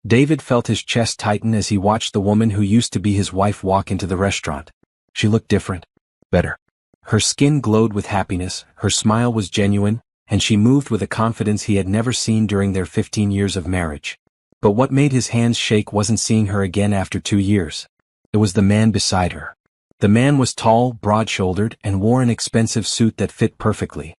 David felt his chest tighten as he watched the woman who used to be his wife walk into the restaurant. She looked different. Better. Her skin glowed with happiness, her smile was genuine, and she moved with a confidence he had never seen during their 15 years of marriage. But what made his hands shake wasn't seeing her again after 2 years. It was the man beside her. The man was tall, broad-shouldered, and wore an expensive suit that fit perfectly.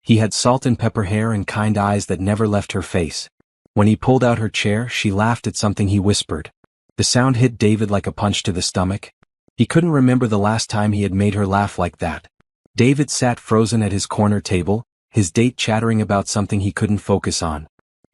He had salt and pepper hair and kind eyes that never left her face. When he pulled out her chair, she laughed at something he whispered. The sound hit David like a punch to the stomach. He couldn't remember the last time he had made her laugh like that. David sat frozen at his corner table, his date chattering about something he couldn't focus on.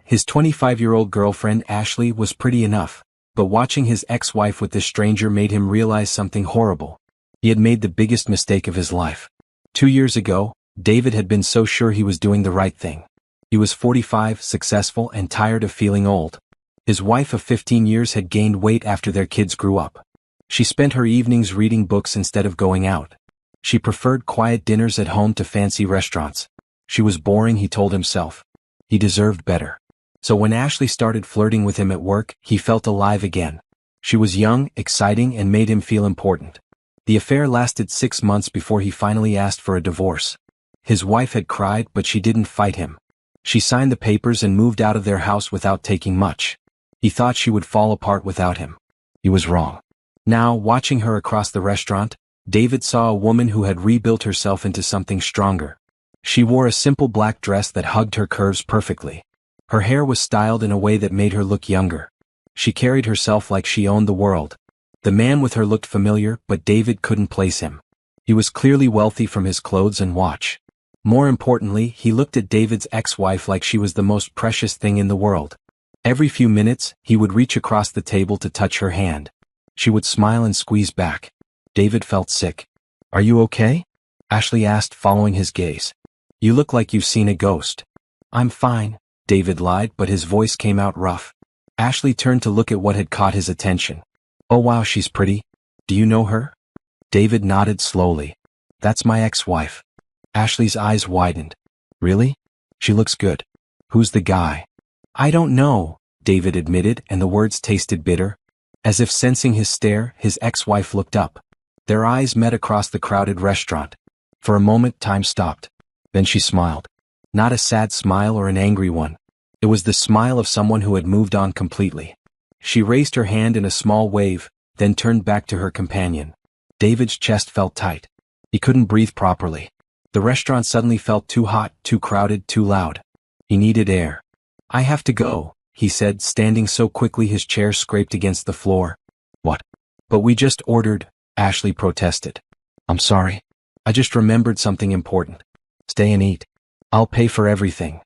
His 25-year-old girlfriend Ashley was pretty enough, but watching his ex-wife with this stranger made him realize something horrible. He had made the biggest mistake of his life. 2 years ago, David had been so sure he was doing the right thing. He was 45, successful, and tired of feeling old. His wife of 15 years had gained weight after their kids grew up. She spent her evenings reading books instead of going out. She preferred quiet dinners at home to fancy restaurants. She was boring, he told himself. He deserved better. So when Ashley started flirting with him at work, he felt alive again. She was young, exciting, and made him feel important. The affair lasted 6 months before he finally asked for a divorce. His wife had cried, but she didn't fight him. She signed the papers and moved out of their house without taking much. He thought she would fall apart without him. He was wrong. Now, watching her across the restaurant, David saw a woman who had rebuilt herself into something stronger. She wore a simple black dress that hugged her curves perfectly. Her hair was styled in a way that made her look younger. She carried herself like she owned the world. The man with her looked familiar, but David couldn't place him. He was clearly wealthy from his clothes and watch. More importantly, he looked at David's ex-wife like she was the most precious thing in the world. Every few minutes, he would reach across the table to touch her hand. She would smile and squeeze back. David felt sick. "Are you okay?" Ashley asked, following his gaze. "You look like you've seen a ghost." "I'm fine," David lied, but his voice came out rough. Ashley turned to look at what had caught his attention. "Oh wow, she's pretty. Do you know her?" David nodded slowly. "That's my ex-wife." Ashley's eyes widened. "Really? She looks good. Who's the guy?" "I don't know," David admitted, and the words tasted bitter. As if sensing his stare, his ex-wife looked up. Their eyes met across the crowded restaurant. For a moment, time stopped. Then she smiled. Not a sad smile or an angry one. It was the smile of someone who had moved on completely. She raised her hand in a small wave, then turned back to her companion. David's chest felt tight. He couldn't breathe properly. The restaurant suddenly felt too hot, too crowded, too loud. He needed air. "I have to go," he said, standing so quickly his chair scraped against the floor. "What?" "But we just ordered," Ashley protested. "I'm sorry. I just remembered something important. Stay and eat. I'll pay for everything."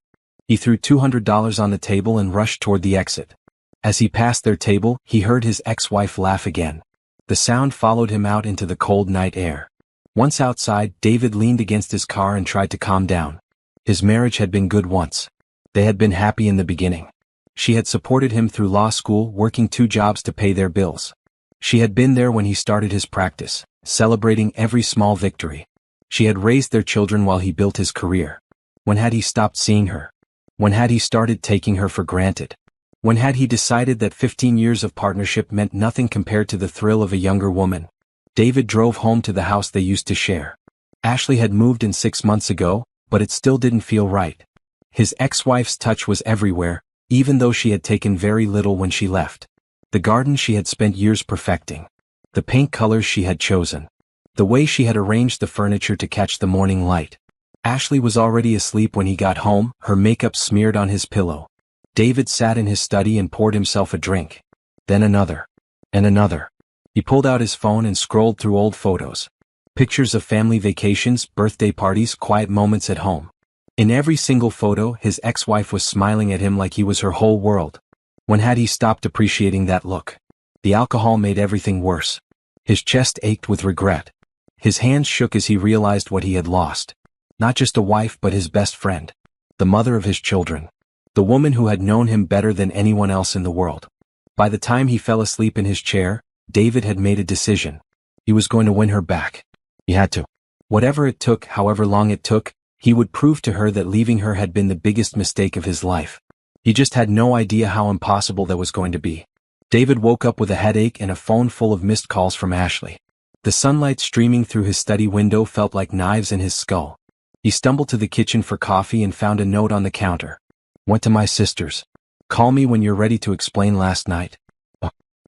He threw $200 on the table and rushed toward the exit. As he passed their table, he heard his ex-wife laugh again. The sound followed him out into the cold night air. Once outside, David leaned against his car and tried to calm down. His marriage had been good once. They had been happy in the beginning. She had supported him through law school, working 2 jobs to pay their bills. She had been there when he started his practice, celebrating every small victory. She had raised their children while he built his career. When had he stopped seeing her? When had he started taking her for granted? When had he decided that 15 years of partnership meant nothing compared to the thrill of a younger woman? David drove home to the house they used to share. Ashley had moved in 6 months ago, but it still didn't feel right. His ex-wife's touch was everywhere, even though she had taken very little when she left. The garden she had spent years perfecting. The paint colors she had chosen. The way she had arranged the furniture to catch the morning light. Ashley was already asleep when he got home, her makeup smeared on his pillow. David sat in his study and poured himself a drink. Then another. And another. He pulled out his phone and scrolled through old photos. Pictures of family vacations, birthday parties, quiet moments at home. In every single photo, his ex-wife was smiling at him like he was her whole world. When had he stopped appreciating that look? The alcohol made everything worse. His chest ached with regret. His hands shook as he realized what he had lost. Not just a wife but his best friend. The mother of his children. The woman who had known him better than anyone else in the world. By the time he fell asleep in his chair, David had made a decision. He was going to win her back. He had to. Whatever it took, however long it took, he would prove to her that leaving her had been the biggest mistake of his life. He just had no idea how impossible that was going to be. David woke up with a headache and a phone full of missed calls from Ashley. The sunlight streaming through his study window felt like knives in his skull. He stumbled to the kitchen for coffee and found a note on the counter. Went to my sister's. Call me when you're ready to explain last night.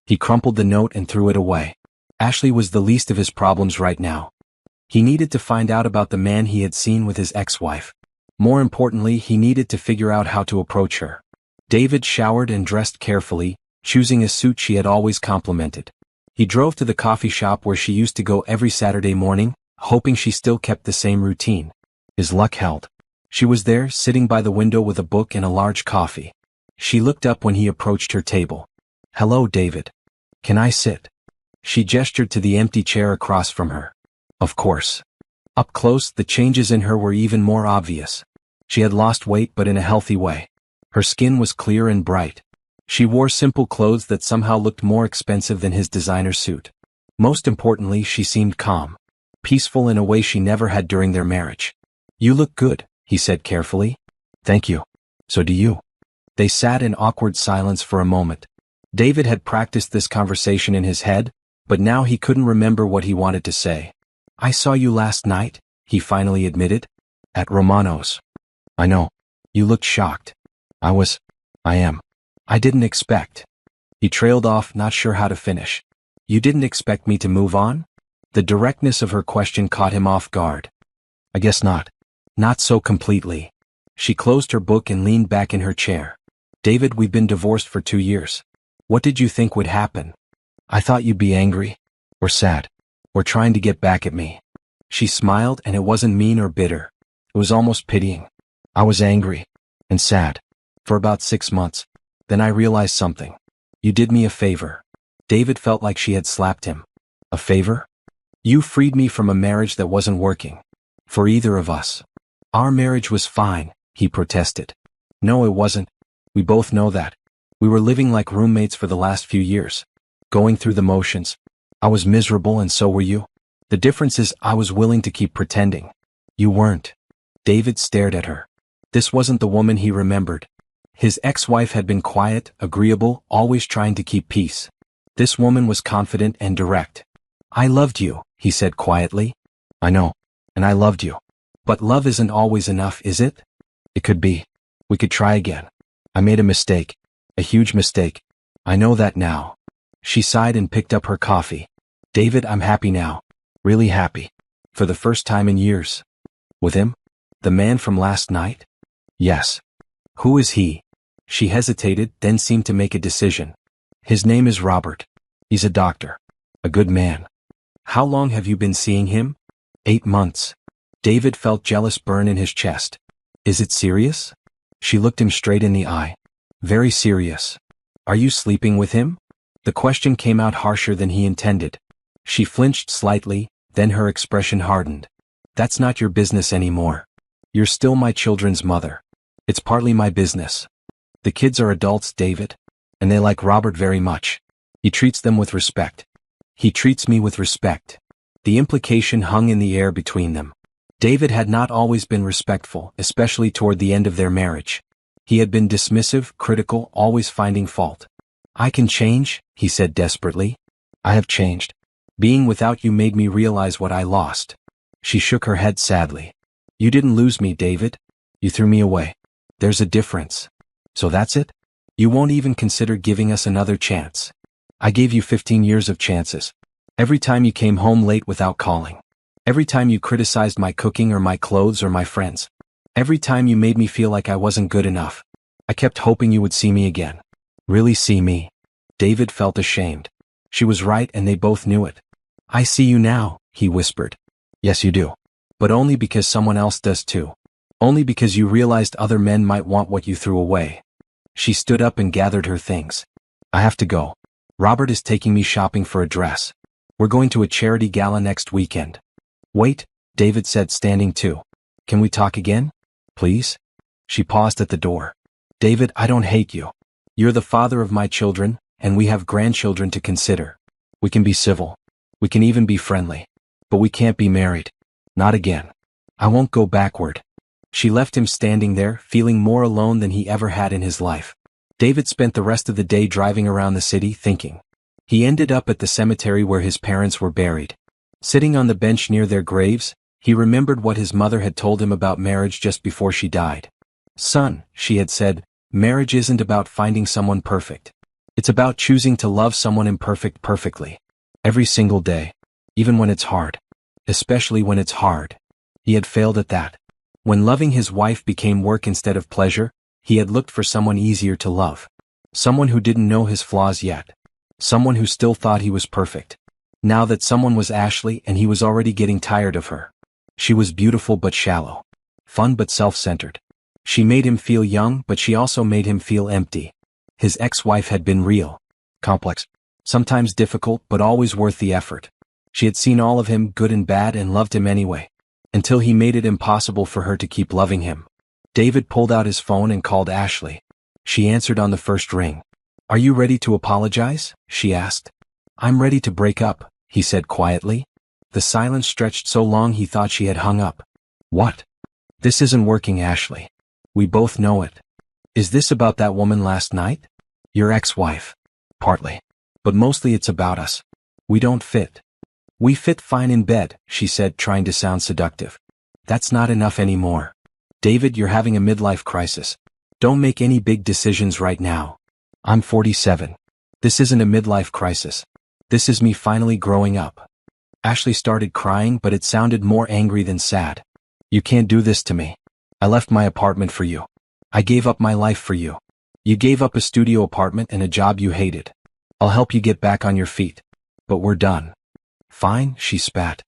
He crumpled the note and threw it away. Ashley was the least of his problems right now. He needed to find out about the man he had seen with his ex-wife. More importantly, he needed to figure out how to approach her. David showered and dressed carefully, choosing a suit she had always complimented. He drove to the coffee shop where she used to go every Saturday morning, hoping she still kept the same routine. His luck held. She was there, sitting by the window with a book and a large coffee. She looked up when he approached her table. Hello, David. Can I sit? She gestured to the empty chair across from her. Of course. Up close, the changes in her were even more obvious. She had lost weight, but in a healthy way. Her skin was clear and bright. She wore simple clothes that somehow looked more expensive than his designer suit. Most importantly, she seemed calm. Peaceful in a way she never had during their marriage. You look good, he said carefully. Thank you. So do you. They sat in awkward silence for a moment. David had practiced this conversation in his head, but now he couldn't remember what he wanted to say. I saw you last night, he finally admitted. At Romano's. I know. You looked shocked. I am. I didn't expect. He trailed off, not sure how to finish. You didn't expect me to move on? The directness of her question caught him off guard. I guess not. Not so completely. She closed her book and leaned back in her chair. David, we've been divorced for 2 years. What did you think would happen? I thought you'd be angry. Or sad. Or trying to get back at me. She smiled, and it wasn't mean or bitter. It was almost pitying. I was angry. And sad. For about 6 months. Then I realized something. You did me a favor. David felt like she had slapped him. A favor? You freed me from a marriage that wasn't working. For either of us. Our marriage was fine, he protested. No, it wasn't. We both know that. We were living like roommates for the last few years. Going through the motions. I was miserable and so were you. The difference is I was willing to keep pretending. You weren't. David stared at her. This wasn't the woman he remembered. His ex-wife had been quiet, agreeable, always trying to keep peace. This woman was confident and direct. I loved you, he said quietly. I know. And I loved you. But love isn't always enough, is it? It could be. We could try again. I made a mistake. A huge mistake. I know that now. She sighed and picked up her coffee. David, I'm happy now. Really happy. For the first time in years. With him? The man from last night? Yes. Who is he? She hesitated, then seemed to make a decision. His name is Robert. He's a doctor. A good man. How long have you been seeing him? 8 months. David felt jealous burn in his chest. Is it serious? She looked him straight in the eye. Very serious. Are you sleeping with him? The question came out harsher than he intended. She flinched slightly, then her expression hardened. That's not your business anymore. You're still my children's mother. It's partly my business. The kids are adults, David. And they like Robert very much. He treats them with respect. He treats me with respect. The implication hung in the air between them. David had not always been respectful, especially toward the end of their marriage. He had been dismissive, critical, always finding fault. I can change, he said desperately. I have changed. Being without you made me realize what I lost. She shook her head sadly. You didn't lose me, David. You threw me away. There's a difference. So that's it? You won't even consider giving us another chance. I gave you 15 years of chances. Every time you came home late without calling. Every time you criticized my cooking or my clothes or my friends. Every time you made me feel like I wasn't good enough. I kept hoping you would see me again. Really see me. David felt ashamed. She was right and they both knew it. I see you now, he whispered. Yes, you do. But only because someone else does too. Only because you realized other men might want what you threw away. She stood up and gathered her things. I have to go. Robert is taking me shopping for a dress. We're going to a charity gala next weekend. Wait, David said, standing too. Can we talk again? Please? She paused at the door. David, I don't hate you. You're the father of my children, and we have grandchildren to consider. We can be civil. We can even be friendly. But we can't be married. Not again. I won't go backward. She left him standing there, feeling more alone than he ever had in his life. David spent the rest of the day driving around the city, thinking. He ended up at the cemetery where his parents were buried. Sitting on the bench near their graves, he remembered what his mother had told him about marriage just before she died. "Son," she had said, "marriage isn't about finding someone perfect. It's about choosing to love someone imperfect perfectly. Every single day. Even when it's hard. Especially when it's hard." He had failed at that. When loving his wife became work instead of pleasure, he had looked for someone easier to love. Someone who didn't know his flaws yet. Someone who still thought he was perfect. Now that someone was Ashley and he was already getting tired of her. She was beautiful but shallow. Fun but self-centered. She made him feel young, but she also made him feel empty. His ex-wife had been real. Complex. Sometimes difficult, but always worth the effort. She had seen all of him, good and bad, and loved him anyway. Until he made it impossible for her to keep loving him. David pulled out his phone and called Ashley. She answered on the first ring. "Are you ready to apologize?" she asked. "I'm ready to break up," he said quietly. The silence stretched so long he thought she had hung up. "What? This isn't working, Ashley. We both know it. Is this about that woman last night? Your ex-wife?" "Partly. But mostly it's about us. We don't fit." "We fit fine in bed," she said, trying to sound seductive. "That's not enough anymore. David, you're having a midlife crisis. Don't make any big decisions right now. I'm 47. This isn't a midlife crisis. This is me finally growing up." Ashley started crying, but it sounded more angry than sad. "You can't do this to me. I left my apartment for you. I gave up my life for you. You gave up a studio apartment and a job you hated. I'll help you get back on your feet. But we're done." "Fine," she spat.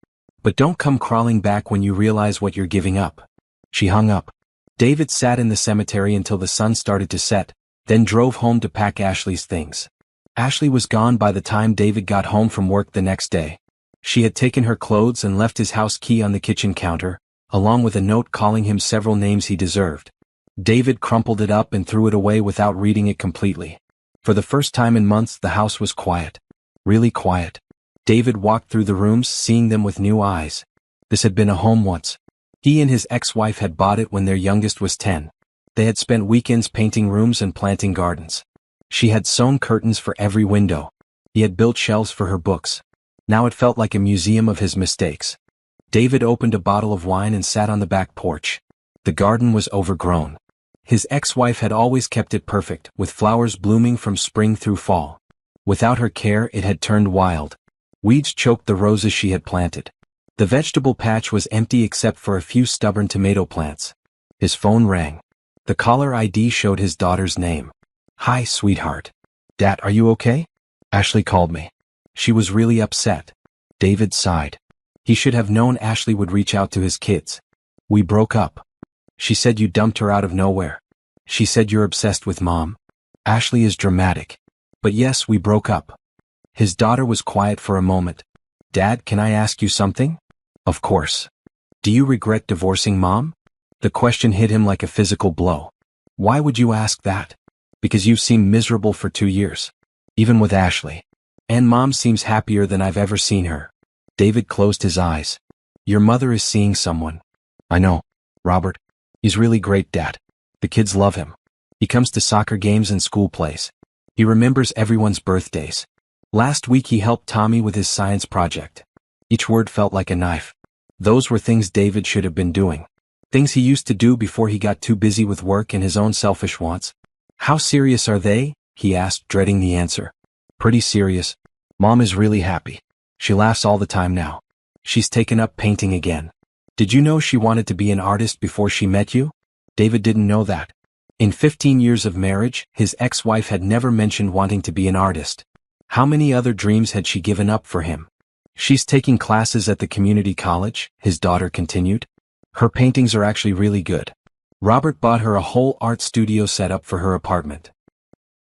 "But don't come crawling back when you realize what you're giving up." She hung up. David sat in the cemetery until the sun started to set, then drove home to pack Ashley's things. Ashley was gone by the time David got home from work the next day. She had taken her clothes and left his house key on the kitchen counter, along with a note calling him several names he deserved. David crumpled it up and threw it away without reading it completely. For the first time in months, the house was quiet. Really quiet. David walked through the rooms, seeing them with new eyes. This had been a home once. He and his ex-wife had bought it when their youngest was 10. They had spent weekends painting rooms and planting gardens. She had sewn curtains for every window. He had built shelves for her books. Now it felt like a museum of his mistakes. David opened a bottle of wine and sat on the back porch. The garden was overgrown. His ex-wife had always kept it perfect, with flowers blooming from spring through fall. Without her care, it had turned wild. Weeds choked the roses she had planted. The vegetable patch was empty except for a few stubborn tomato plants. His phone rang. The caller ID showed his daughter's name. "Hi, sweetheart. Dad, are you okay?" Ashley called me. She was really upset. David sighed. He should have known Ashley would reach out to his kids. "We broke up. She said you dumped her out of nowhere. She said you're obsessed with Mom." Ashley is dramatic. "But yes, we broke up." His daughter was quiet for a moment. "Dad, can I ask you something?" "Of course." "Do you regret divorcing Mom?" The question hit him like a physical blow. "Why would you ask that?" "Because you've seemed miserable for 2 years. Even with Ashley. And Mom seems happier than I've ever seen her." David closed his eyes. "Your mother is seeing someone." "I know. Robert. He's really great, Dad. The kids love him. He comes to soccer games and school plays. He remembers everyone's birthdays. Last week he helped Tommy with his science project." Each word felt like a knife. Those were things David should have been doing. Things he used to do before he got too busy with work and his own selfish wants. "How serious are they?" he asked, dreading the answer. "Pretty serious. Mom is really happy. She laughs all the time now. She's taken up painting again." "Did you know she wanted to be an artist before she met you?" David didn't know that. In 15 years of marriage, his ex-wife had never mentioned wanting to be an artist. How many other dreams had she given up for him? "She's taking classes at the community college," his daughter continued. "Her paintings are actually really good. Robert bought her a whole art studio set up for her apartment."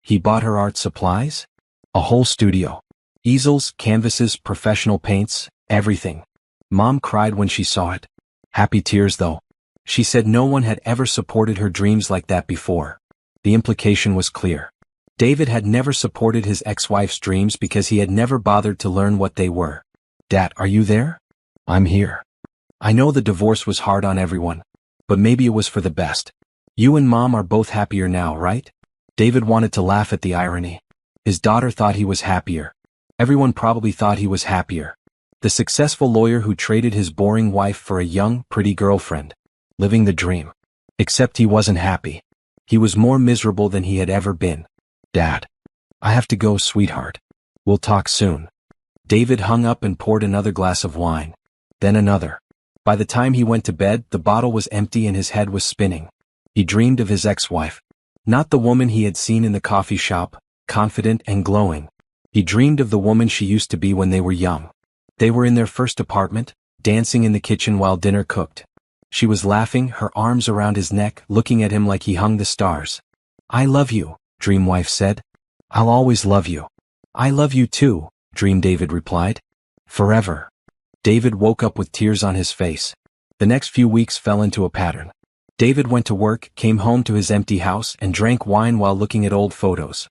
He bought her art supplies? A whole studio. Easels, canvases, professional paints, everything. Mom cried when she saw it. Happy tears though. She said no one had ever supported her dreams like that before. The implication was clear. David had never supported his ex-wife's dreams because he had never bothered to learn what they were. "Dad, are you there?" "I'm here." "I know the divorce was hard on everyone. But maybe it was for the best. You and Mom are both happier now, right? David wanted to laugh at the irony. His daughter thought he was happier. Everyone probably thought he was happier. The successful lawyer who traded his boring wife for a young, pretty girlfriend. Living the dream. Except he wasn't happy. He was more miserable than he had ever been. Dad. I have to go, sweetheart. We'll talk soon. David hung up and poured another glass of wine. Then another. By the time he went to bed, the bottle was empty and his head was spinning. He dreamed of his ex-wife. Not the woman he had seen in the coffee shop, confident and glowing. He dreamed of the woman she used to be when they were young. They were in their first apartment, dancing in the kitchen while dinner cooked. She was laughing, her arms around his neck, looking at him like he hung the stars. I love you, Dream Wife said. I'll always love you. I love you too, Dream David replied. Forever. David woke up with tears on his face. The next few weeks fell into a pattern. David went to work, came home to his empty house, and drank wine while looking at old photos.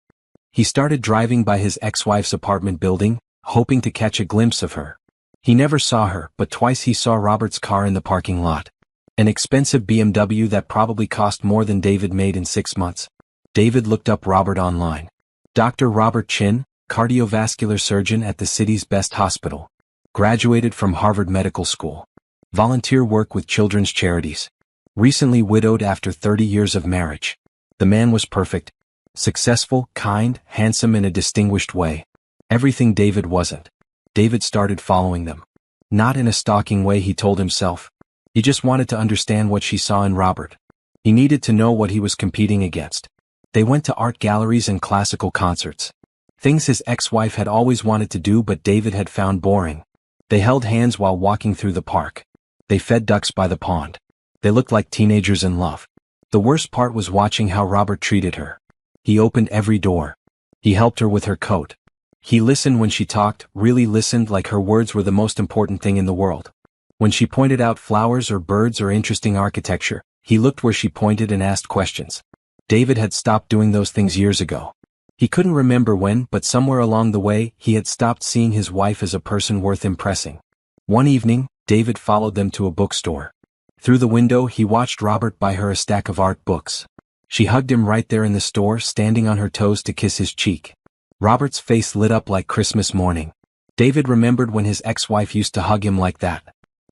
He started driving by his ex-wife's apartment building, hoping to catch a glimpse of her. He never saw her, but twice he saw Robert's car in the parking lot. An expensive BMW that probably cost more than David made in 6 months. David looked up Robert online. Dr. Robert Chin, cardiovascular surgeon at the city's best hospital. Graduated from Harvard Medical School. Volunteer work with children's charities. Recently widowed after 30 years of marriage. The man was perfect. Successful, kind, handsome in a distinguished way. Everything David wasn't. David started following them. Not in a stalking way, he told himself. He just wanted to understand what she saw in Robert. He needed to know what he was competing against. They went to art galleries and classical concerts. Things his ex-wife had always wanted to do but David had found boring. They held hands while walking through the park. They fed ducks by the pond. They looked like teenagers in love. The worst part was watching how Robert treated her. He opened every door. He helped her with her coat. He listened when she talked, really listened, like her words were the most important thing in the world. When she pointed out flowers or birds or interesting architecture, he looked where she pointed and asked questions. David had stopped doing those things years ago. He couldn't remember when, but somewhere along the way, he had stopped seeing his wife as a person worth impressing. One evening, David followed them to a bookstore. Through the window, he watched Robert buy her a stack of art books. She hugged him right there in the store, standing on her toes to kiss his cheek. Robert's face lit up like Christmas morning. David remembered when his ex-wife used to hug him like that.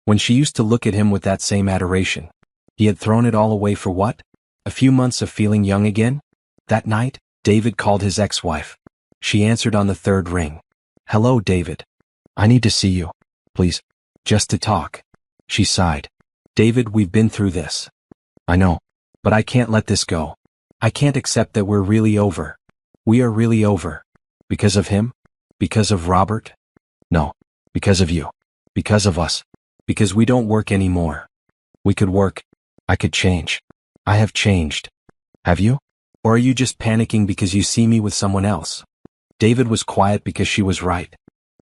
When she used to look at him with that same adoration. He had thrown it all away for what? A few months of feeling young again? That night, David called his ex-wife. She answered on the third ring. Hello, David. I need to see you. Please. Just to talk. She sighed. David, we've been through this. I know. But I can't let this go. I can't accept that we're really over. We are really over. Because of him? Because of Robert? No. Because of you. Because of us. Because we don't work anymore. We could work. I could change. I have changed. Have you? Or are you just panicking because you see me with someone else? David was quiet because she was right.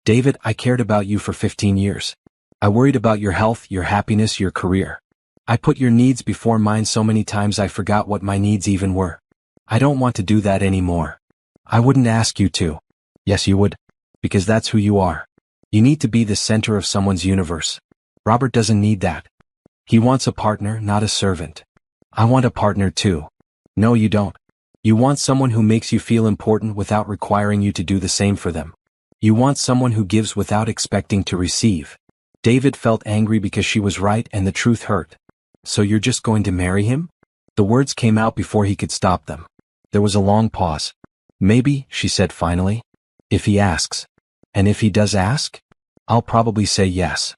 David, I cared about you for 15 years. I worried about your health, your happiness, your career. I put your needs before mine so many times I forgot what my needs even were. I don't want to do that anymore. I wouldn't ask you to. Yes, you would. Because that's who you are. You need to be the center of someone's universe. Robert doesn't need that. He wants a partner, not a servant. I want a partner too. No, you don't. You want someone who makes you feel important without requiring you to do the same for them. You want someone who gives without expecting to receive. David felt angry because she was right and the truth hurt. So you're just going to marry him? The words came out before he could stop them. There was a long pause. Maybe, she said finally. If he asks. And if he does ask? I'll probably say yes.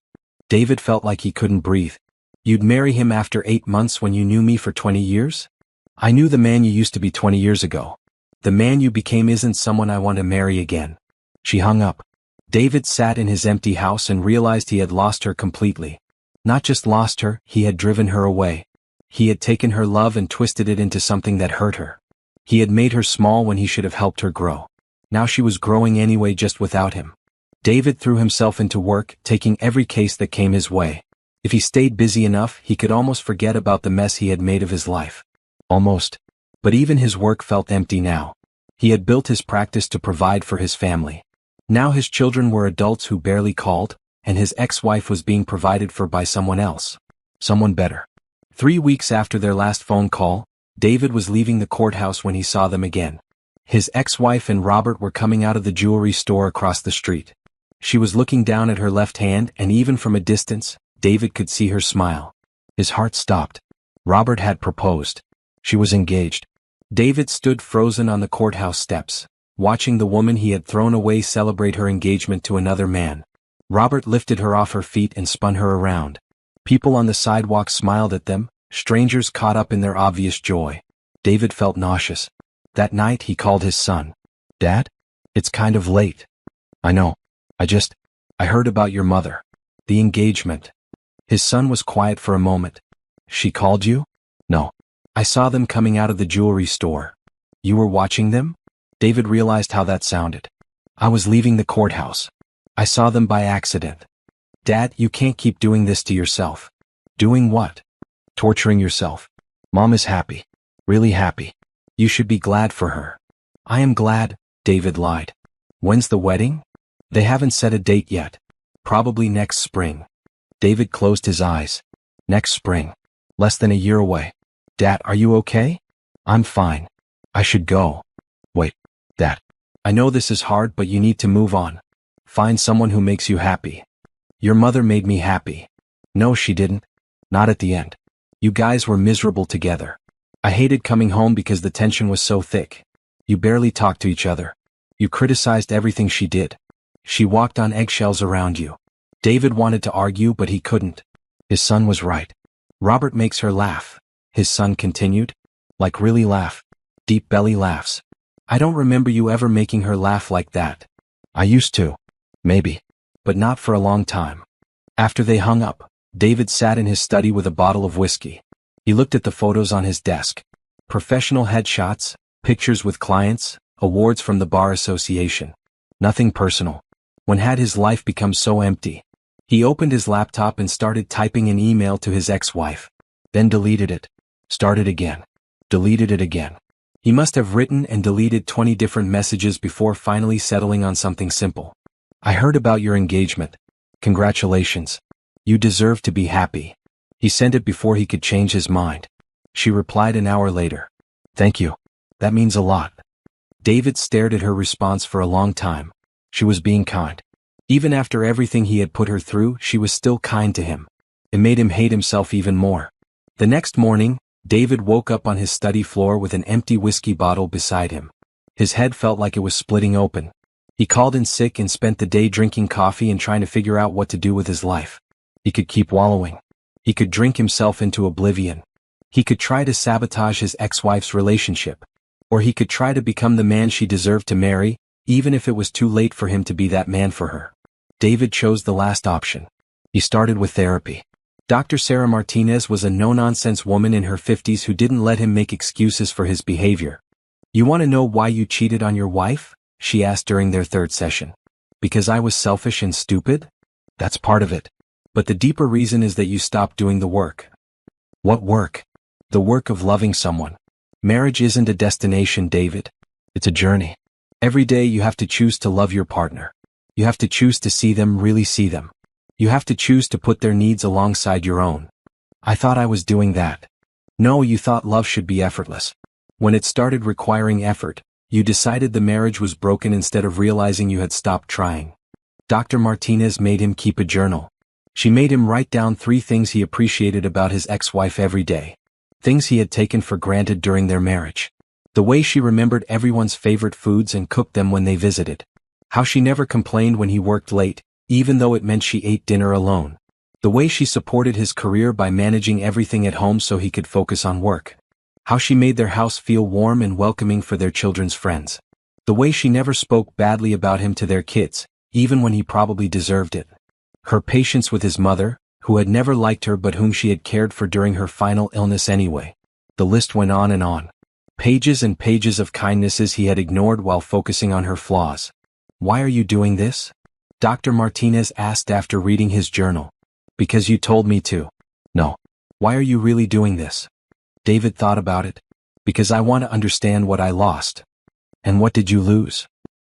David felt like he couldn't breathe. You'd marry him after 8 months when you knew me for 20 years? I knew the man you used to be 20 years ago. The man you became isn't someone I want to marry again. She hung up. David sat in his empty house and realized he had lost her completely. Not just lost her, he had driven her away. He had taken her love and twisted it into something that hurt her. He had made her small when he should have helped her grow. Now she was growing anyway just without him. David threw himself into work, taking every case that came his way. If he stayed busy enough, he could almost forget about the mess he had made of his life. Almost. But even his work felt empty now. He had built his practice to provide for his family. Now his children were adults who barely called, and his ex-wife was being provided for by someone else. Someone better. 3 weeks after their last phone call, David was leaving the courthouse when he saw them again. His ex-wife and Robert were coming out of the jewelry store across the street. She was looking down at her left hand, and even from a distance, David could see her smile. His heart stopped. Robert had proposed. She was engaged. David stood frozen on the courthouse steps, watching the woman he had thrown away celebrate her engagement to another man. Robert lifted her off her feet and spun her around. People on the sidewalk smiled at them, strangers caught up in their obvious joy. David felt nauseous. That night he called his son. "Dad? It's kind of late." "I know. I heard about your mother. The engagement." His son was quiet for a moment. "She called you?" "No. I saw them coming out of the jewelry store." "You were watching them?" David realized how that sounded. "I was leaving the courthouse. I saw them by accident." "Dad, you can't keep doing this to yourself." "Doing what?" "Torturing yourself. Mom is happy. Really happy. You should be glad for her." "I am glad," David lied. "When's the wedding?" "They haven't set a date yet. Probably next spring." David closed his eyes. "Next spring. Less than a year away. Dad, are you okay?" "I'm fine. I should go." "Wait, Dad. I know this is hard, but you need to move on. Find someone who makes you happy." "Your mother made me happy." "No, she didn't. Not at the end. You guys were miserable together. I hated coming home because the tension was so thick. You barely talked to each other. You criticized everything she did. She walked on eggshells around you." David wanted to argue, but he couldn't. His son was right. "Robert makes her laugh," his son continued. "Like really laugh. Deep belly laughs. I don't remember you ever making her laugh like that." "I used to. Maybe. But not for a long time." After they hung up, David sat in his study with a bottle of whiskey. He looked at the photos on his desk. Professional headshots, pictures with clients, awards from the Bar Association. Nothing personal. When had his life become so empty? He opened his laptop and started typing an email to his ex-wife. Then deleted it. Started again. Deleted it again. He must have written and deleted 20 different messages before finally settling on something simple. "I heard about your engagement. Congratulations. You deserve to be happy." He sent it before he could change his mind. She replied an hour later. "Thank you. That means a lot." David stared at her response for a long time. She was being kind. Even after everything he had put her through, she was still kind to him. It made him hate himself even more. The next morning, David woke up on his study floor with an empty whiskey bottle beside him. His head felt like it was splitting open. He called in sick and spent the day drinking coffee and trying to figure out what to do with his life. He could keep wallowing. He could drink himself into oblivion. He could try to sabotage his ex-wife's relationship. Or he could try to become the man she deserved to marry, even if it was too late for him to be that man for her. David chose the last option. He started with therapy. Dr. Sarah Martinez was a no-nonsense woman in her 50s who didn't let him make excuses for his behavior. "You want to know why you cheated on your wife?" she asked during their third session. "Because I was selfish and stupid?" "That's part of it. But the deeper reason is that you stopped doing the work." "What work?" "The work of loving someone. Marriage isn't a destination, David. It's a journey. Every day you have to choose to love your partner. You have to choose to see them, really see them. You have to choose to put their needs alongside your own." "I thought I was doing that." "No, you thought love should be effortless. When it started requiring effort, you decided the marriage was broken instead of realizing you had stopped trying." Dr. Martinez made him keep a journal. She made him write down 3 things he appreciated about his ex-wife every day. Things he had taken for granted during their marriage. The way she remembered everyone's favorite foods and cooked them when they visited. How she never complained when he worked late, even though it meant she ate dinner alone. The way she supported his career by managing everything at home so he could focus on work. How she made their house feel warm and welcoming for their children's friends. The way she never spoke badly about him to their kids, even when he probably deserved it. Her patience with his mother, who had never liked her but whom she had cared for during her final illness anyway. The list went on and on. Pages and pages of kindnesses he had ignored while focusing on her flaws. "Why are you doing this?" Dr. Martinez asked after reading his journal. "Because you told me to." "No. Why are you really doing this?" David thought about it. "Because I want to understand what I lost." "And what did you lose?"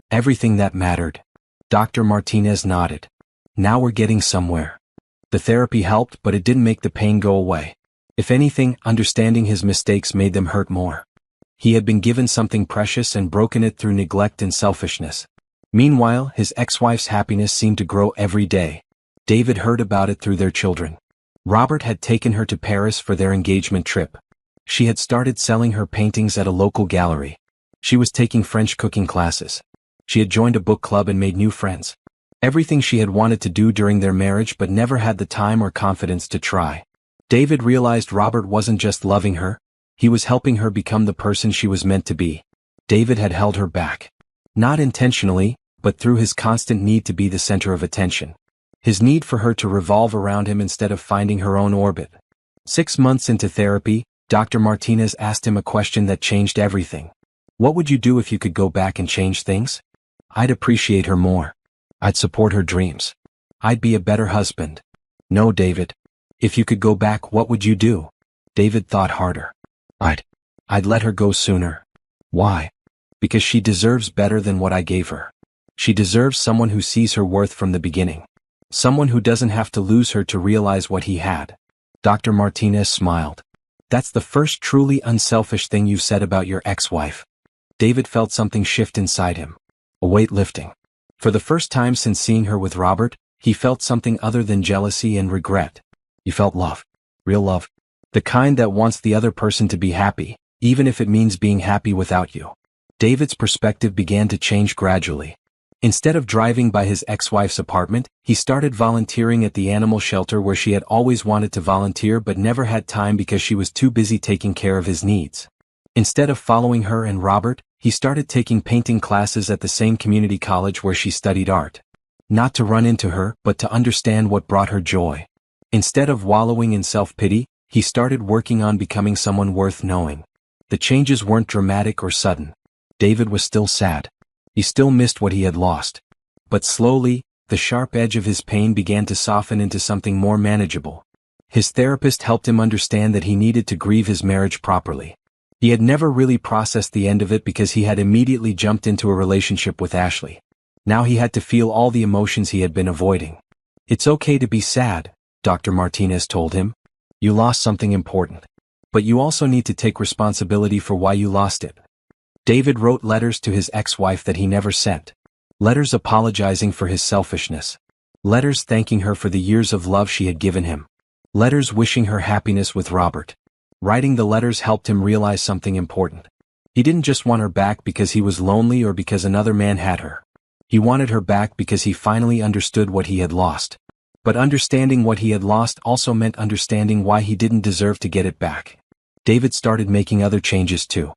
"Everything that mattered." Dr. Martinez nodded. "Now we're getting somewhere." The therapy helped, but it didn't make the pain go away. If anything, understanding his mistakes made them hurt more. He had been given something precious and broken it through neglect and selfishness. Meanwhile, his ex-wife's happiness seemed to grow every day. David heard about it through their children. Robert had taken her to Paris for their engagement trip. She had started selling her paintings at a local gallery. She was taking French cooking classes. She had joined a book club and made new friends. Everything she had wanted to do during their marriage but never had the time or confidence to try. David realized Robert wasn't just loving her, he was helping her become the person she was meant to be. David had held her back. Not intentionally, but through his constant need to be the center of attention. His need for her to revolve around him instead of finding her own orbit. 6 months into therapy, Dr. Martinez asked him a question that changed everything. What would you do if you could go back and change things? I'd appreciate her more. I'd support her dreams. I'd be a better husband. No, David. If you could go back, what would you do? David thought harder. I'd let her go sooner. Why? Because she deserves better than what I gave her. She deserves someone who sees her worth from the beginning. Someone who doesn't have to lose her to realize what he had. Dr. Martinez smiled. That's the first truly unselfish thing you've said about your ex-wife. David felt something shift inside him. A weight lifting. For the first time since seeing her with Robert, he felt something other than jealousy and regret. He felt love. Real love. The kind that wants the other person to be happy, even if it means being happy without you. David's perspective began to change gradually. Instead of driving by his ex-wife's apartment, he started volunteering at the animal shelter where she had always wanted to volunteer but never had time because she was too busy taking care of his needs. Instead of following her and Robert, he started taking painting classes at the same community college where she studied art. Not to run into her, but to understand what brought her joy. Instead of wallowing in self-pity, he started working on becoming someone worth knowing. The changes weren't dramatic or sudden. David was still sad. He still missed what he had lost. But slowly, the sharp edge of his pain began to soften into something more manageable. His therapist helped him understand that he needed to grieve his marriage properly. He had never really processed the end of it because he had immediately jumped into a relationship with Ashley. Now he had to feel all the emotions he had been avoiding. It's okay to be sad, Dr. Martinez told him. You lost something important. But you also need to take responsibility for why you lost it. David wrote letters to his ex-wife that he never sent. Letters apologizing for his selfishness. Letters thanking her for the years of love she had given him. Letters wishing her happiness with Robert. Writing the letters helped him realize something important. He didn't just want her back because he was lonely or because another man had her. He wanted her back because he finally understood what he had lost. But understanding what he had lost also meant understanding why he didn't deserve to get it back. David started making other changes too.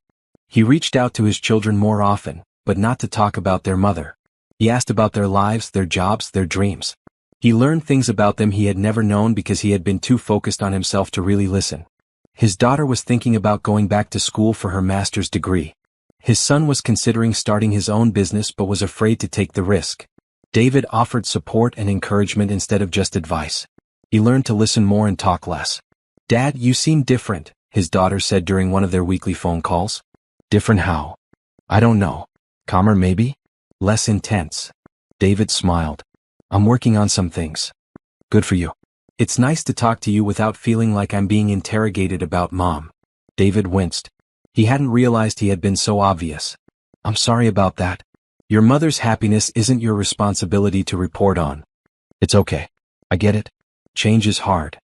He reached out to his children more often, but not to talk about their mother. He asked about their lives, their jobs, their dreams. He learned things about them he had never known because he had been too focused on himself to really listen. His daughter was thinking about going back to school for her master's degree. His son was considering starting his own business but was afraid to take the risk. David offered support and encouragement instead of just advice. He learned to listen more and talk less. Dad, you seem different, his daughter said during one of their weekly phone calls. Different how? I don't know. Calmer maybe? Less intense. David smiled. I'm working on some things. Good for you. It's nice to talk to you without feeling like I'm being interrogated about Mom. David winced. He hadn't realized he had been so obvious. I'm sorry about that. Your mother's happiness isn't your responsibility to report on. It's okay. I get it. Change is hard.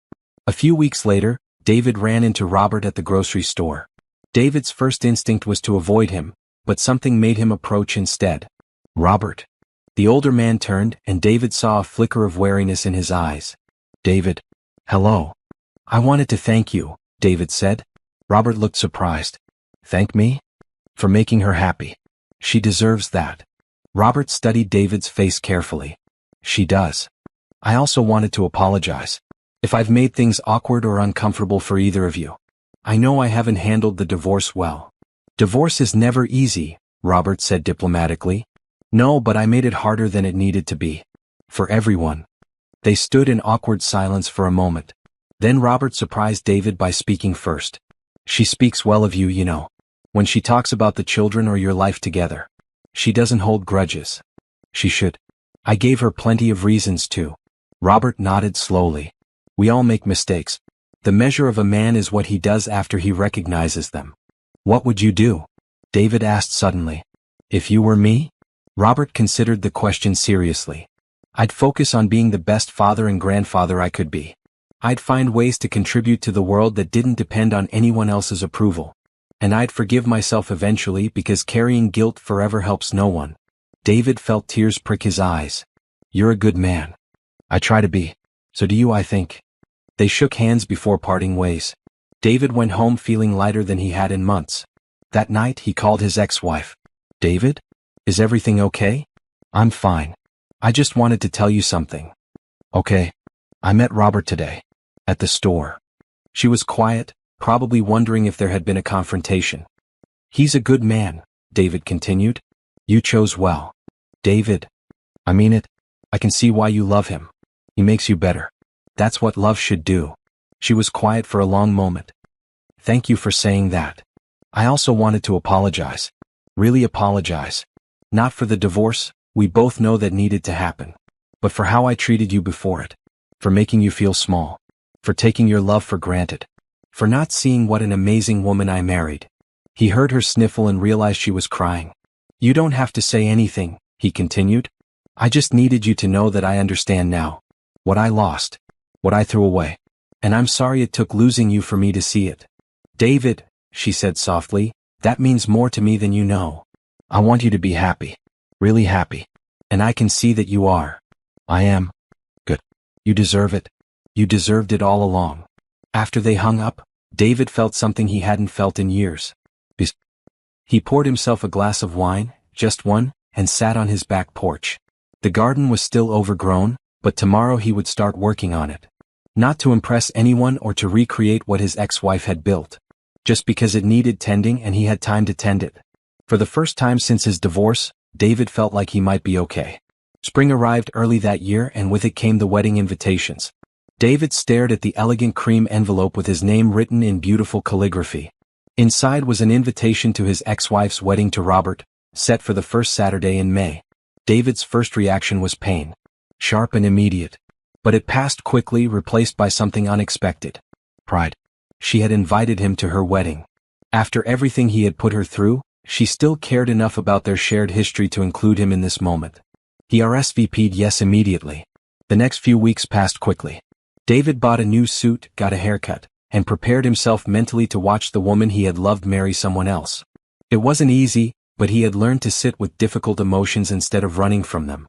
A few weeks later, David ran into Robert at the grocery store. David's first instinct was to avoid him, but something made him approach instead. Robert. The older man turned, and David saw a flicker of wariness in his eyes. David. Hello. I wanted to thank you, David said. Robert looked surprised. Thank me? For making her happy. She deserves that. Robert studied David's face carefully. She does. I also wanted to apologize. If I've made things awkward or uncomfortable for either of you. I know I haven't handled the divorce well. Divorce is never easy, Robert said diplomatically. No, but I made it harder than it needed to be. For everyone. They stood in awkward silence for a moment. Then Robert surprised David by speaking first. She speaks well of you, you know. When she talks about the children or your life together. She doesn't hold grudges. She should. I gave her plenty of reasons to. Robert nodded slowly. We all make mistakes. The measure of a man is what he does after he recognizes them. What would you do? David asked suddenly. If you were me? Robert considered the question seriously. I'd focus on being the best father and grandfather I could be. I'd find ways to contribute to the world that didn't depend on anyone else's approval. And I'd forgive myself eventually because carrying guilt forever helps no one. David felt tears prick his eyes. You're a good man. I try to be. So do you, I think. They shook hands before parting ways. David went home feeling lighter than he had in months. That night he called his ex-wife. David? Is everything okay? I'm fine. I just wanted to tell you something. Okay. I met Robert today. At the store. She was quiet, probably wondering if there had been a confrontation. He's a good man, David continued. You chose well. David. I mean it. I can see why you love him. He makes you better. That's what love should do. She was quiet for a long moment. Thank you for saying that. I also wanted to apologize. Really apologize. Not for the divorce, we both know that needed to happen. But for how I treated you before it. For making you feel small. For taking your love for granted. For not seeing what an amazing woman I married. He heard her sniffle and realized she was crying. You don't have to say anything, he continued. I just needed you to know that I understand now. What I lost. What I threw away. And I'm sorry it took losing you for me to see it. David, she said softly, that means more to me than you know. I want you to be happy. Really happy. And I can see that you are. I am. Good. You deserve it. You deserved it all along. After they hung up, David felt something he hadn't felt in years. He poured himself a glass of wine, just one, and sat on his back porch. The garden was still overgrown, but tomorrow he would start working on it. Not to impress anyone or to recreate what his ex-wife had built. Just because it needed tending and he had time to tend it. For the first time since his divorce, David felt like he might be okay. Spring arrived early that year and with it came the wedding invitations. David stared at the elegant cream envelope with his name written in beautiful calligraphy. Inside was an invitation to his ex-wife's wedding to Robert, set for the first Saturday in May. David's first reaction was pain. Sharp and immediate. But it passed quickly, replaced by something unexpected. Pride. She had invited him to her wedding. After everything he had put her through, she still cared enough about their shared history to include him in this moment. He RSVP'd yes immediately. The next few weeks passed quickly. David bought a new suit, got a haircut, and prepared himself mentally to watch the woman he had loved marry someone else. It wasn't easy, but he had learned to sit with difficult emotions instead of running from them.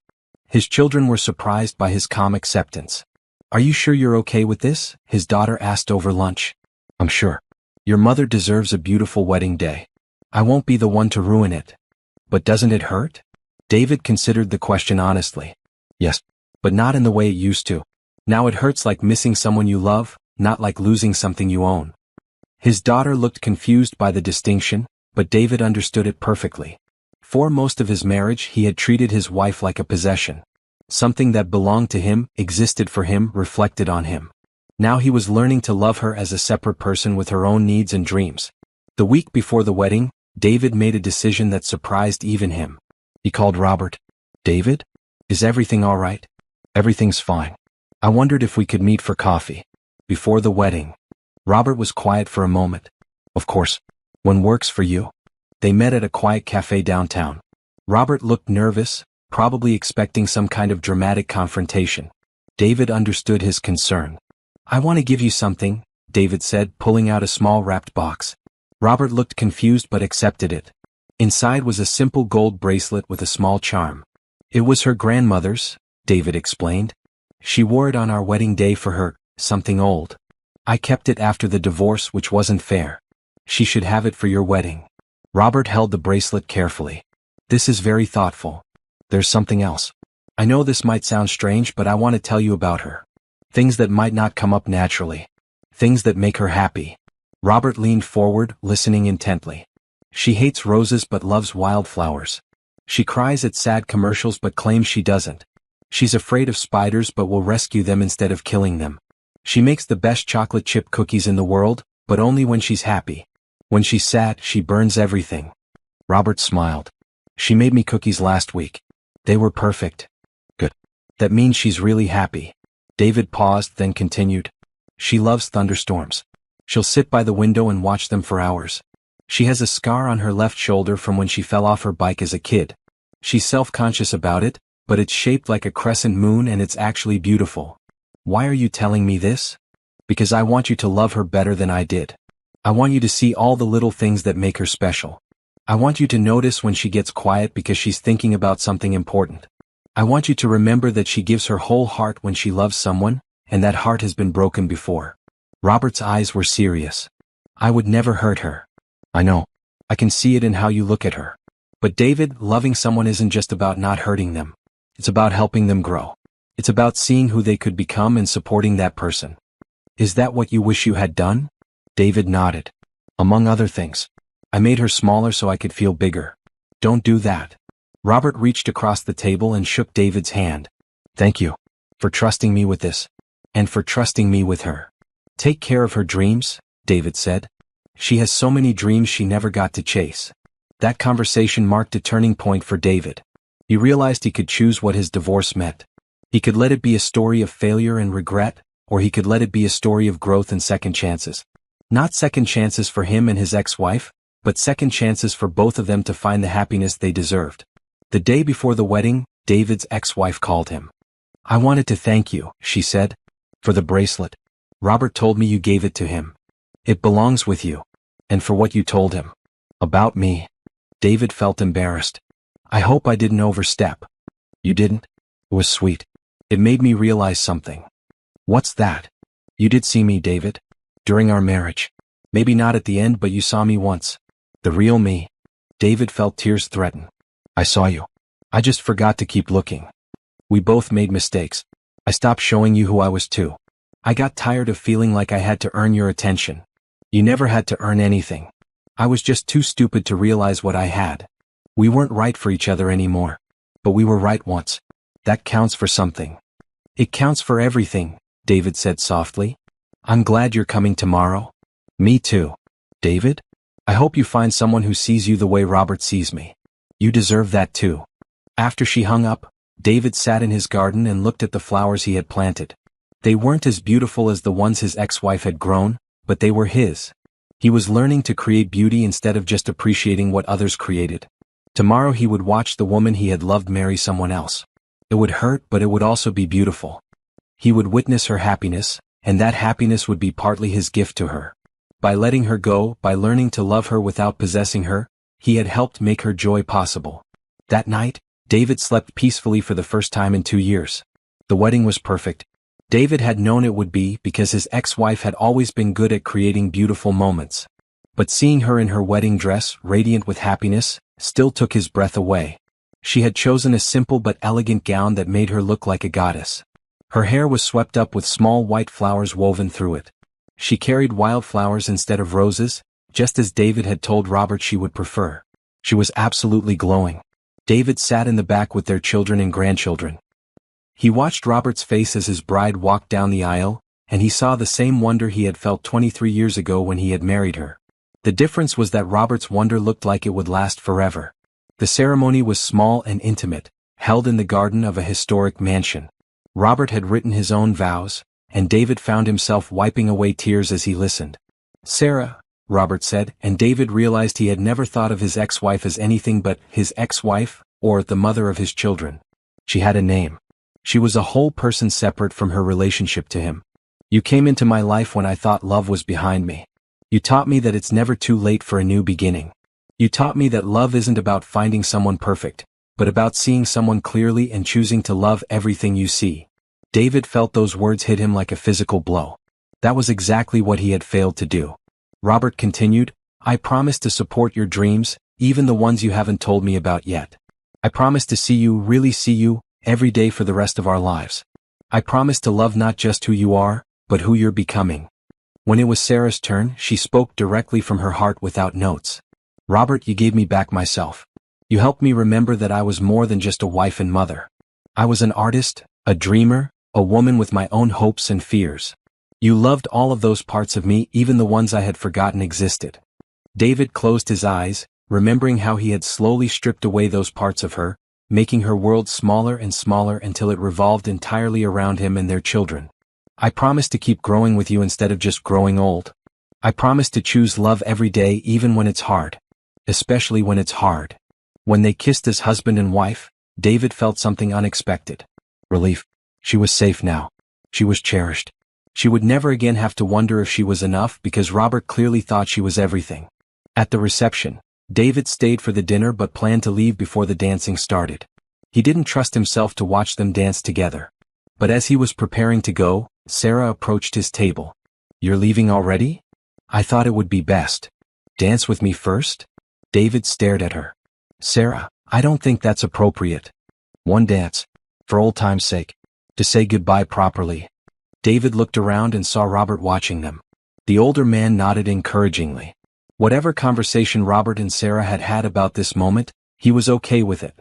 His children were surprised by his calm acceptance. Are you sure you're okay with this? His daughter asked over lunch. I'm sure. Your mother deserves a beautiful wedding day. I won't be the one to ruin it. But doesn't it hurt? David considered the question honestly. Yes, but not in the way it used to. Now it hurts like missing someone you love, not like losing something you own. His daughter looked confused by the distinction, but David understood it perfectly. For most of his marriage he had treated his wife like a possession. Something that belonged to him, existed for him, reflected on him. Now he was learning to love her as a separate person with her own needs and dreams. The week before the wedding, David made a decision that surprised even him. He called Robert. David? Is everything all right? Everything's fine. I wondered if we could meet for coffee. Before the wedding. Robert was quiet for a moment. Of course. When works for you. They met at a quiet cafe downtown. Robert looked nervous, probably expecting some kind of dramatic confrontation. David understood his concern. I want to give you something, David said, pulling out a small wrapped box. Robert looked confused but accepted it. Inside was a simple gold bracelet with a small charm. It was her grandmother's, David explained. She wore it on our wedding day for her, something old. I kept it after the divorce, which wasn't fair. She should have it for your wedding. Robert held the bracelet carefully. This is very thoughtful. There's something else. I know this might sound strange, but I want to tell you about her. Things that might not come up naturally. Things that make her happy. Robert leaned forward, listening intently. She hates roses but loves wildflowers. She cries at sad commercials but claims she doesn't. She's afraid of spiders but will rescue them instead of killing them. She makes the best chocolate chip cookies in the world, but only when she's happy. When she's sad, she burns everything. Robert smiled. She made me cookies last week. They were perfect. Good. That means she's really happy. David paused, then continued. She loves thunderstorms. She'll sit by the window and watch them for hours. She has a scar on her left shoulder from when she fell off her bike as a kid. She's self-conscious about it, but it's shaped like a crescent moon and it's actually beautiful. Why are you telling me this? Because I want you to love her better than I did. I want you to see all the little things that make her special. I want you to notice when she gets quiet because she's thinking about something important. I want you to remember that she gives her whole heart when she loves someone, and that heart has been broken before. Robert's eyes were serious. I would never hurt her. I know. I can see it in how you look at her. But David, loving someone isn't just about not hurting them. It's about helping them grow. It's about seeing who they could become and supporting that person. Is that what you wish you had done? David nodded. Among other things. I made her smaller so I could feel bigger. Don't do that. Robert reached across the table and shook David's hand. Thank you. For trusting me with this. And for trusting me with her. Take care of her dreams, David said. She has so many dreams she never got to chase. That conversation marked a turning point for David. He realized he could choose what his divorce meant. He could let it be a story of failure and regret, or he could let it be a story of growth and second chances. Not second chances for him and his ex-wife, but second chances for both of them to find the happiness they deserved. The day before the wedding, David's ex-wife called him. I wanted to thank you, she said, for the bracelet. Robert told me you gave it to him. It belongs with you. And for what you told him. About me. David felt embarrassed. I hope I didn't overstep. You didn't? It was sweet. It made me realize something. What's that? You did see me, David. During our marriage. Maybe not at the end, but you saw me once. The real me. David felt tears threaten. I saw you. I just forgot to keep looking. We both made mistakes. I stopped showing you who I was too. I got tired of feeling like I had to earn your attention. You never had to earn anything. I was just too stupid to realize what I had. We weren't right for each other anymore. But we were right once. That counts for something. It counts for everything, David said softly. I'm glad you're coming tomorrow. Me too. David? I hope you find someone who sees you the way Robert sees me. You deserve that too. After she hung up, David sat in his garden and looked at the flowers he had planted. They weren't as beautiful as the ones his ex-wife had grown, but they were his. He was learning to create beauty instead of just appreciating what others created. Tomorrow he would watch the woman he had loved marry someone else. It would hurt, but it would also be beautiful. He would witness her happiness, and that happiness would be partly his gift to her. By letting her go, by learning to love her without possessing her, he had helped make her joy possible. That night, David slept peacefully for the first time in 2 years. The wedding was perfect. David had known it would be because his ex-wife had always been good at creating beautiful moments. But seeing her in her wedding dress, radiant with happiness, still took his breath away. She had chosen a simple but elegant gown that made her look like a goddess. Her hair was swept up with small white flowers woven through it. She carried wildflowers instead of roses, just as David had told Robert she would prefer. She was absolutely glowing. David sat in the back with their children and grandchildren. He watched Robert's face as his bride walked down the aisle, and he saw the same wonder he had felt 23 years ago when he had married her. The difference was that Robert's wonder looked like it would last forever. The ceremony was small and intimate, held in the garden of a historic mansion. Robert had written his own vows, and David found himself wiping away tears as he listened. Sarah, Robert said, and David realized he had never thought of his ex-wife as anything but his ex-wife, or the mother of his children. She had a name. She was a whole person separate from her relationship to him. You came into my life when I thought love was behind me. You taught me that it's never too late for a new beginning. You taught me that love isn't about finding someone perfect, but about seeing someone clearly and choosing to love everything you see. David felt those words hit him like a physical blow. That was exactly what he had failed to do. Robert continued, I promise to support your dreams, even the ones you haven't told me about yet. I promise to see you, really see you, every day for the rest of our lives. I promise to love not just who you are, but who you're becoming. When it was Sarah's turn, she spoke directly from her heart without notes. Robert, you gave me back myself. You helped me remember that I was more than just a wife and mother. I was an artist, a dreamer, a woman with my own hopes and fears. You loved all of those parts of me, even the ones I had forgotten existed. David closed his eyes, remembering how he had slowly stripped away those parts of her, making her world smaller and smaller until it revolved entirely around him and their children. I promise to keep growing with you instead of just growing old. I promise to choose love every day even when it's hard. Especially when it's hard. When they kissed as husband and wife, David felt something unexpected. Relief. She was safe now. She was cherished. She would never again have to wonder if she was enough because Robert clearly thought she was everything. At the reception, David stayed for the dinner but planned to leave before the dancing started. He didn't trust himself to watch them dance together. But as he was preparing to go, Sarah approached his table. You're leaving already? I thought it would be best. Dance with me first? David stared at her. Sarah, I don't think that's appropriate. One dance. For old time's sake. To say goodbye properly. David looked around and saw Robert watching them. The older man nodded encouragingly. Whatever conversation Robert and Sarah had had about this moment, he was okay with it.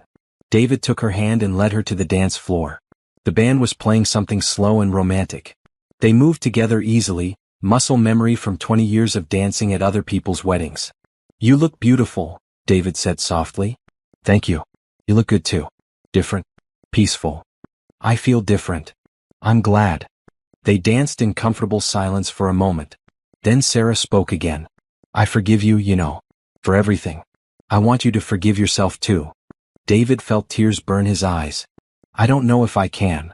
David took her hand and led her to the dance floor. The band was playing something slow and romantic. They moved together easily, muscle memory from 20 years of dancing at other people's weddings. You look beautiful, David said softly. Thank you. You look good too. Different. Peaceful. I feel different. I'm glad. They danced in comfortable silence for a moment. Then Sarah spoke again. I forgive you, for everything. I want you to forgive yourself too. David felt tears burn his eyes. I don't know if I can.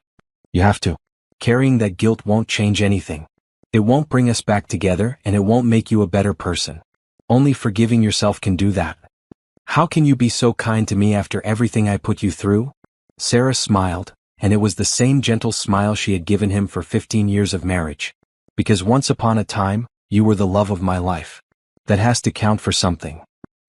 You have to. Carrying that guilt won't change anything. It won't bring us back together and it won't make you a better person. Only forgiving yourself can do that. How can you be so kind to me after everything I put you through? Sarah smiled, and it was the same gentle smile she had given him for 15 years of marriage. Because once upon a time, you were the love of my life. That has to count for something.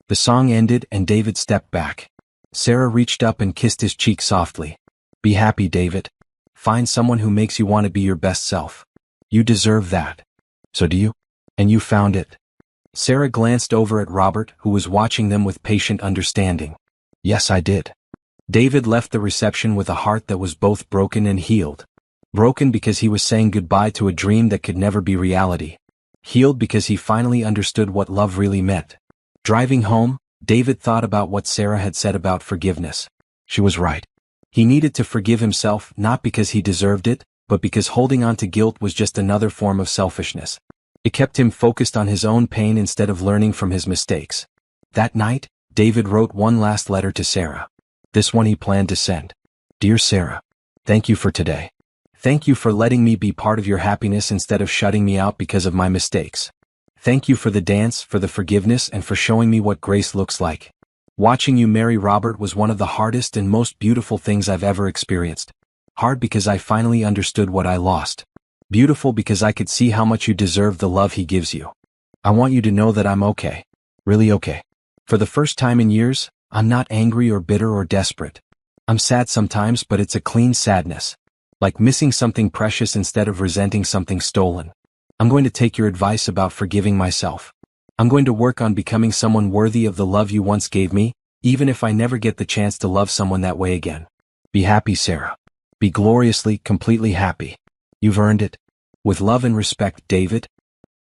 The song ended and David stepped back. Sarah reached up and kissed his cheek softly. Be happy, David. Find someone who makes you want to be your best self. You deserve that. So do you? And you found it. Sarah glanced over at Robert, who was watching them with patient understanding. Yes, I did. David left the reception with a heart that was both broken and healed. Broken because he was saying goodbye to a dream that could never be reality. Healed because he finally understood what love really meant. Driving home, David thought about what Sarah had said about forgiveness. She was right. He needed to forgive himself not because he deserved it, but because holding on to guilt was just another form of selfishness. It kept him focused on his own pain instead of learning from his mistakes. That night, David wrote one last letter to Sarah. This one he planned to send. Dear Sarah, thank you for today. Thank you for letting me be part of your happiness instead of shutting me out because of my mistakes. Thank you for the dance, for the forgiveness, and for showing me what grace looks like. Watching you marry Robert was one of the hardest and most beautiful things I've ever experienced. Hard because I finally understood what I lost. Beautiful because I could see how much you deserve the love he gives you. I want you to know that I'm okay. Really okay. For the first time in years, I'm not angry or bitter or desperate. I'm sad sometimes, but it's a clean sadness. Like missing something precious instead of resenting something stolen. I'm going to take your advice about forgiving myself. I'm going to work on becoming someone worthy of the love you once gave me, even if I never get the chance to love someone that way again. Be happy, Sarah. Be gloriously, completely happy. You've earned it. With love and respect, David.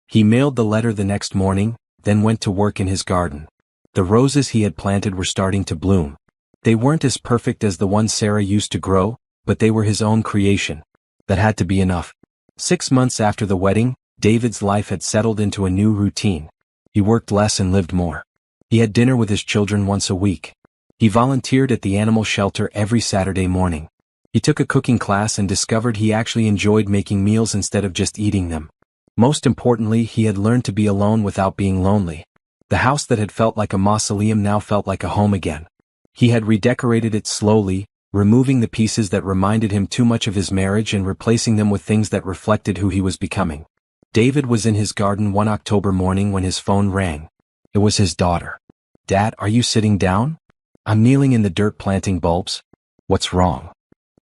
He mailed the letter the next morning, then went to work in his garden. The roses he had planted were starting to bloom. They weren't as perfect as the ones Sarah used to grow, but they were his own creation. That had to be enough. 6 months after the wedding, David's life had settled into a new routine. He worked less and lived more. He had dinner with his children once a week. He volunteered at the animal shelter every Saturday morning. He took a cooking class and discovered he actually enjoyed making meals instead of just eating them. Most importantly, he had learned to be alone without being lonely. The house that had felt like a mausoleum now felt like a home again. He had redecorated it slowly, removing the pieces that reminded him too much of his marriage and replacing them with things that reflected who he was becoming. David was in his garden one October morning when his phone rang. It was his daughter. Dad, are you sitting down? I'm kneeling in the dirt planting bulbs. What's wrong?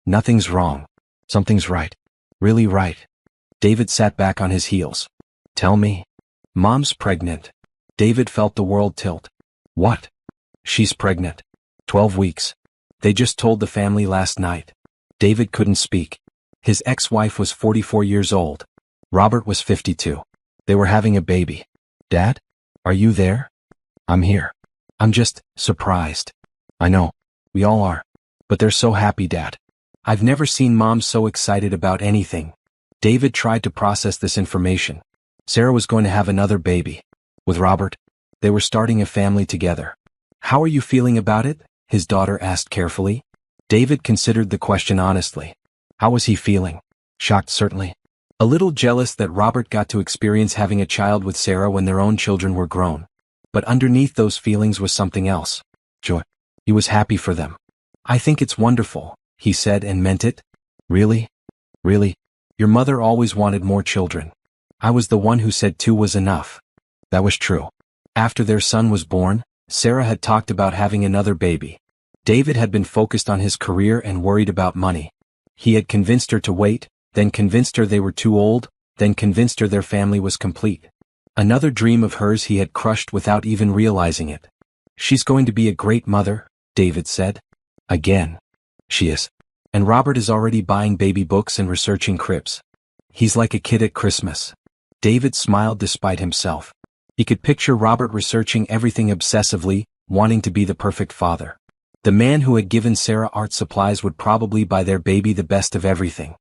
Nothing's wrong. Something's right. Really right. David sat back on his heels. Tell me. Mom's pregnant. David felt the world tilt. What? She's pregnant. 12 weeks. They just told the family last night. David couldn't speak. His ex-wife was 44 years old. Robert was 52. They were having a baby. Dad? Are you there? I'm here. I'm just surprised. I know. We all are. But they're so happy, Dad. I've never seen Mom so excited about anything. David tried to process this information. Sarah was going to have another baby. With Robert, they were starting a family together. How are you feeling about it? His daughter asked carefully. David considered the question honestly. How was he feeling? Shocked, certainly. A little jealous that Robert got to experience having a child with Sarah when their own children were grown. But underneath those feelings was something else. Joy. He was happy for them. I think it's wonderful, he said, and meant it. Really? Really? Your mother always wanted more children. I was the one who said 2 was enough. That was true. After their son was born, Sarah had talked about having another baby. David had been focused on his career and worried about money. He had convinced her to wait, then convinced her they were too old, then convinced her their family was complete. Another dream of hers he had crushed without even realizing it. She's going to be a great mother, David said. Again. She is. And Robert is already buying baby books and researching cribs. He's like a kid at Christmas. David smiled despite himself. He could picture Robert researching everything obsessively, wanting to be the perfect father. The man who had given Sarah art supplies would probably buy their baby the best of everything.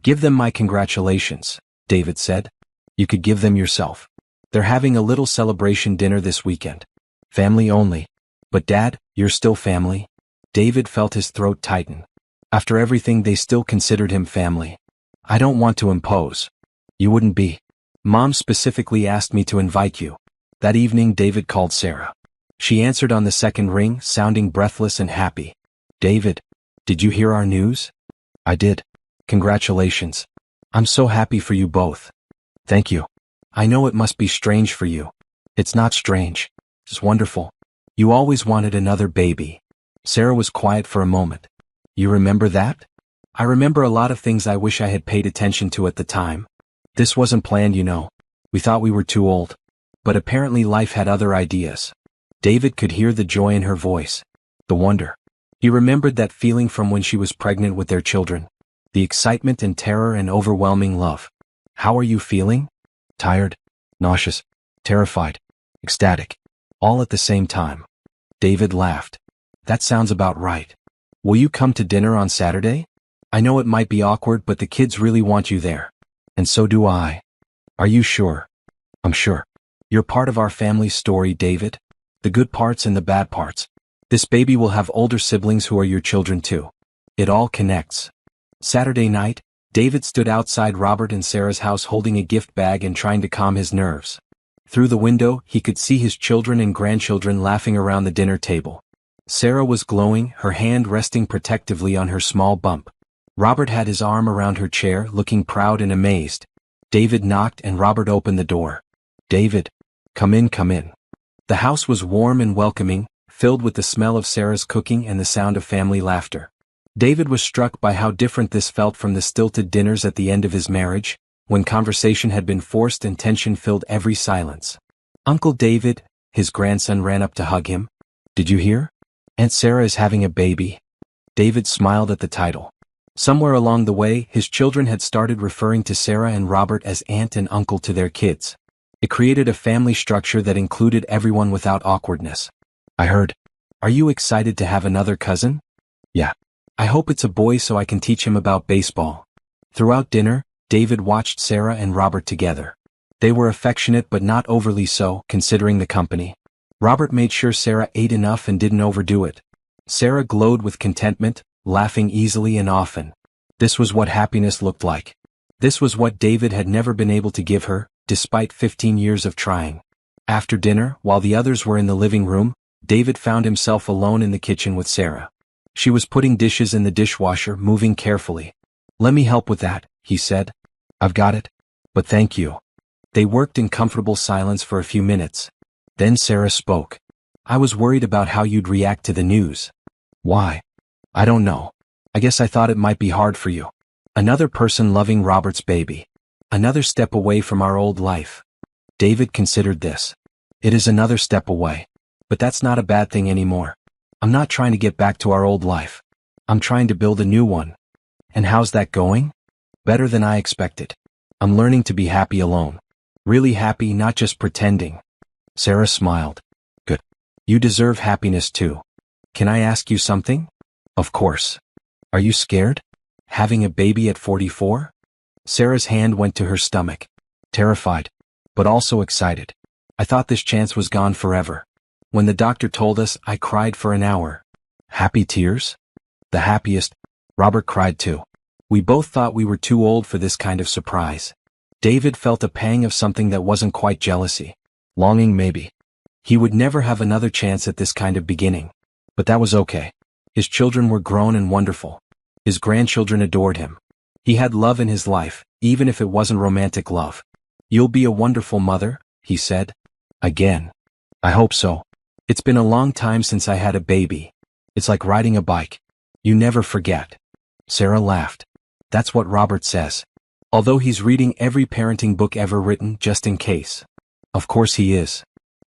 Give them my congratulations, David said. You could give them yourself. They're having a little celebration dinner this weekend. Family only. But Dad, you're still family? David felt his throat tighten. After everything, they still considered him family. I don't want to impose. You wouldn't be. Mom specifically asked me to invite you. That evening, David called Sarah. She answered on the second ring, sounding breathless and happy. David, did you hear our news? I did. Congratulations. I'm so happy for you both. Thank you. I know it must be strange for you. It's not strange. It's wonderful. You always wanted another baby. Sarah was quiet for a moment. You remember that? I remember a lot of things I wish I had paid attention to at the time. This wasn't planned, you know. We thought we were too old. But apparently life had other ideas. David could hear the joy in her voice. The wonder. He remembered that feeling from when she was pregnant with their children. The excitement and terror and overwhelming love. How are you feeling? Tired, nauseous, terrified, ecstatic. All at the same time. David laughed. That sounds about right. Will you come to dinner on Saturday? I know it might be awkward, but the kids really want you there. And so do I. Are you sure? I'm sure. You're part of our family's story, David. The good parts and the bad parts. This baby will have older siblings who are your children too. It all connects. Saturday night, David stood outside Robert and Sarah's house holding a gift bag and trying to calm his nerves. Through the window, he could see his children and grandchildren laughing around the dinner table. Sarah was glowing, her hand resting protectively on her small bump. Robert had his arm around her chair, looking proud and amazed. David knocked and Robert opened the door. David, come in, come in. The house was warm and welcoming, filled with the smell of Sarah's cooking and the sound of family laughter. David was struck by how different this felt from the stilted dinners at the end of his marriage, when conversation had been forced and tension filled every silence. Uncle David, his grandson ran up to hug him. Did you hear? Aunt Sarah is having a baby. David smiled at the title. Somewhere along the way, his children had started referring to Sarah and Robert as aunt and uncle to their kids. It created a family structure that included everyone without awkwardness. I heard. Are you excited to have another cousin? Yeah. I hope it's a boy so I can teach him about baseball. Throughout dinner, David watched Sarah and Robert together. They were affectionate but not overly so, considering the company. Robert made sure Sarah ate enough and didn't overdo it. Sarah glowed with contentment, laughing easily and often. This was what happiness looked like. This was what David had never been able to give her, despite 15 years of trying. After dinner, while the others were in the living room, David found himself alone in the kitchen with Sarah. She was putting dishes in the dishwasher, moving carefully. Let me help with that, he said. I've got it. But thank you. They worked in comfortable silence for a few minutes. Then Sarah spoke. I was worried about how you'd react to the news. Why? I don't know. I guess I thought it might be hard for you. Another person loving Robert's baby. Another step away from our old life. David considered this. It is another step away. But that's not a bad thing anymore. I'm not trying to get back to our old life. I'm trying to build a new one. And how's that going? Better than I expected. I'm learning to be happy alone. Really happy, not just pretending. Sarah smiled. Good. You deserve happiness too. Can I ask you something? Of course. Are you scared? Having a baby at 44? Sarah's hand went to her stomach. Terrified. But also excited. I thought this chance was gone forever. When the doctor told us, I cried for an hour. Happy tears? The happiest. Robert cried too. We both thought we were too old for this kind of surprise. David felt a pang of something that wasn't quite jealousy. Longing maybe. He would never have another chance at this kind of beginning. But that was okay. His children were grown and wonderful. His grandchildren adored him. He had love in his life, even if it wasn't romantic love. You'll be a wonderful mother, he said. Again. I hope so. It's been a long time since I had a baby. It's like riding a bike. You never forget. Sarah laughed. That's what Robert says. Although he's reading every parenting book ever written just in case. Of course he is.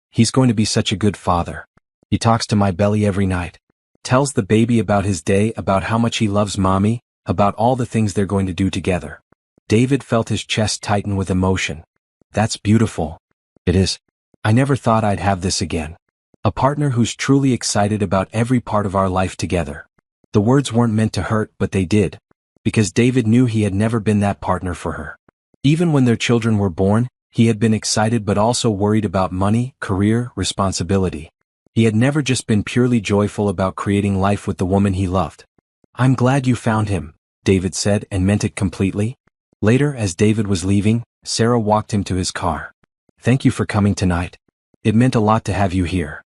He's going to be such a good father. He talks to my belly every night. Tells the baby about his day, about how much he loves mommy, about all the things they're going to do together. David felt his chest tighten with emotion. That's beautiful. It is. I never thought I'd have this again. A partner who's truly excited about every part of our life together. The words weren't meant to hurt, but they did. Because David knew he had never been that partner for her. Even when their children were born, he had been excited but also worried about money, career, responsibility. He had never just been purely joyful about creating life with the woman he loved. I'm glad you found him, David said, and meant it completely. Later, as David was leaving, Sarah walked him to his car. Thank you for coming tonight. It meant a lot to have you here.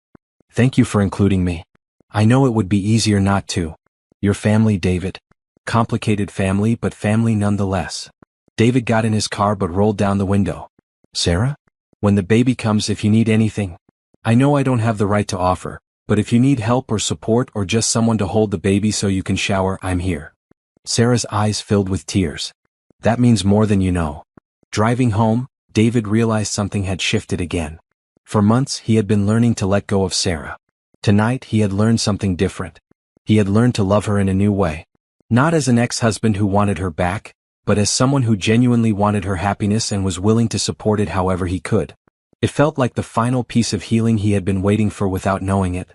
Thank you for including me. I know it would be easier not to. Your family, David. Complicated family, but family nonetheless. David got in his car but rolled down the window. Sarah? When the baby comes, if you need anything. I know I don't have the right to offer, but if you need help or support or just someone to hold the baby so you can shower, I'm here. Sarah's eyes filled with tears. That means more than you know. Driving home, David realized something had shifted again. For months, he had been learning to let go of Sarah. Tonight, he had learned something different. He had learned to love her in a new way. Not as an ex-husband who wanted her back, but as someone who genuinely wanted her happiness and was willing to support it however he could. It felt like the final piece of healing he had been waiting for without knowing it.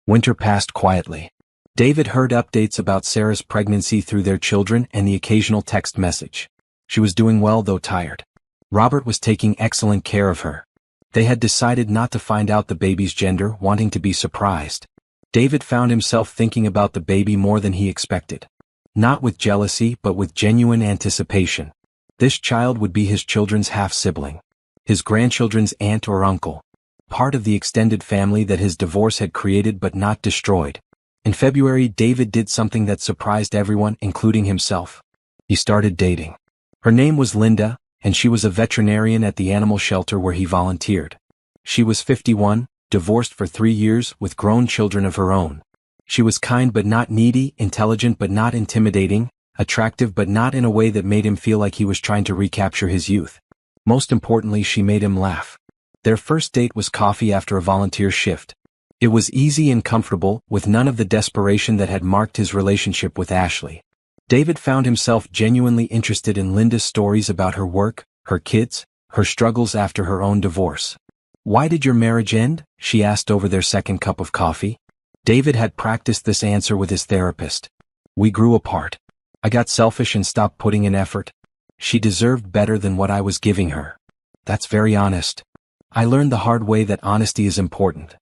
Winter passed quietly. David heard updates about Sarah's pregnancy through their children and the occasional text message. She was doing well though tired. Robert was taking excellent care of her. They had decided not to find out the baby's gender, wanting to be surprised. David found himself thinking about the baby more than he expected. Not with jealousy, but with genuine anticipation. This child would be his children's half-sibling. His grandchildren's aunt or uncle. Part of the extended family that his divorce had created but not destroyed. In February, David did something that surprised everyone, including himself. He started dating. Her name was Linda, and she was a veterinarian at the animal shelter where he volunteered. She was 51, divorced for 3 years, with grown children of her own. She was kind but not needy, intelligent but not intimidating, attractive but not in a way that made him feel like he was trying to recapture his youth. Most importantly, she made him laugh. Their first date was coffee after a volunteer shift. It was easy and comfortable, with none of the desperation that had marked his relationship with Ashley. David found himself genuinely interested in Linda's stories about her work, her kids, her struggles after her own divorce. Why did your marriage end? She asked over their second cup of coffee. David had practiced this answer with his therapist. We grew apart. I got selfish and stopped putting in effort. She deserved better than what I was giving her. That's very honest. I learned the hard way that honesty is important.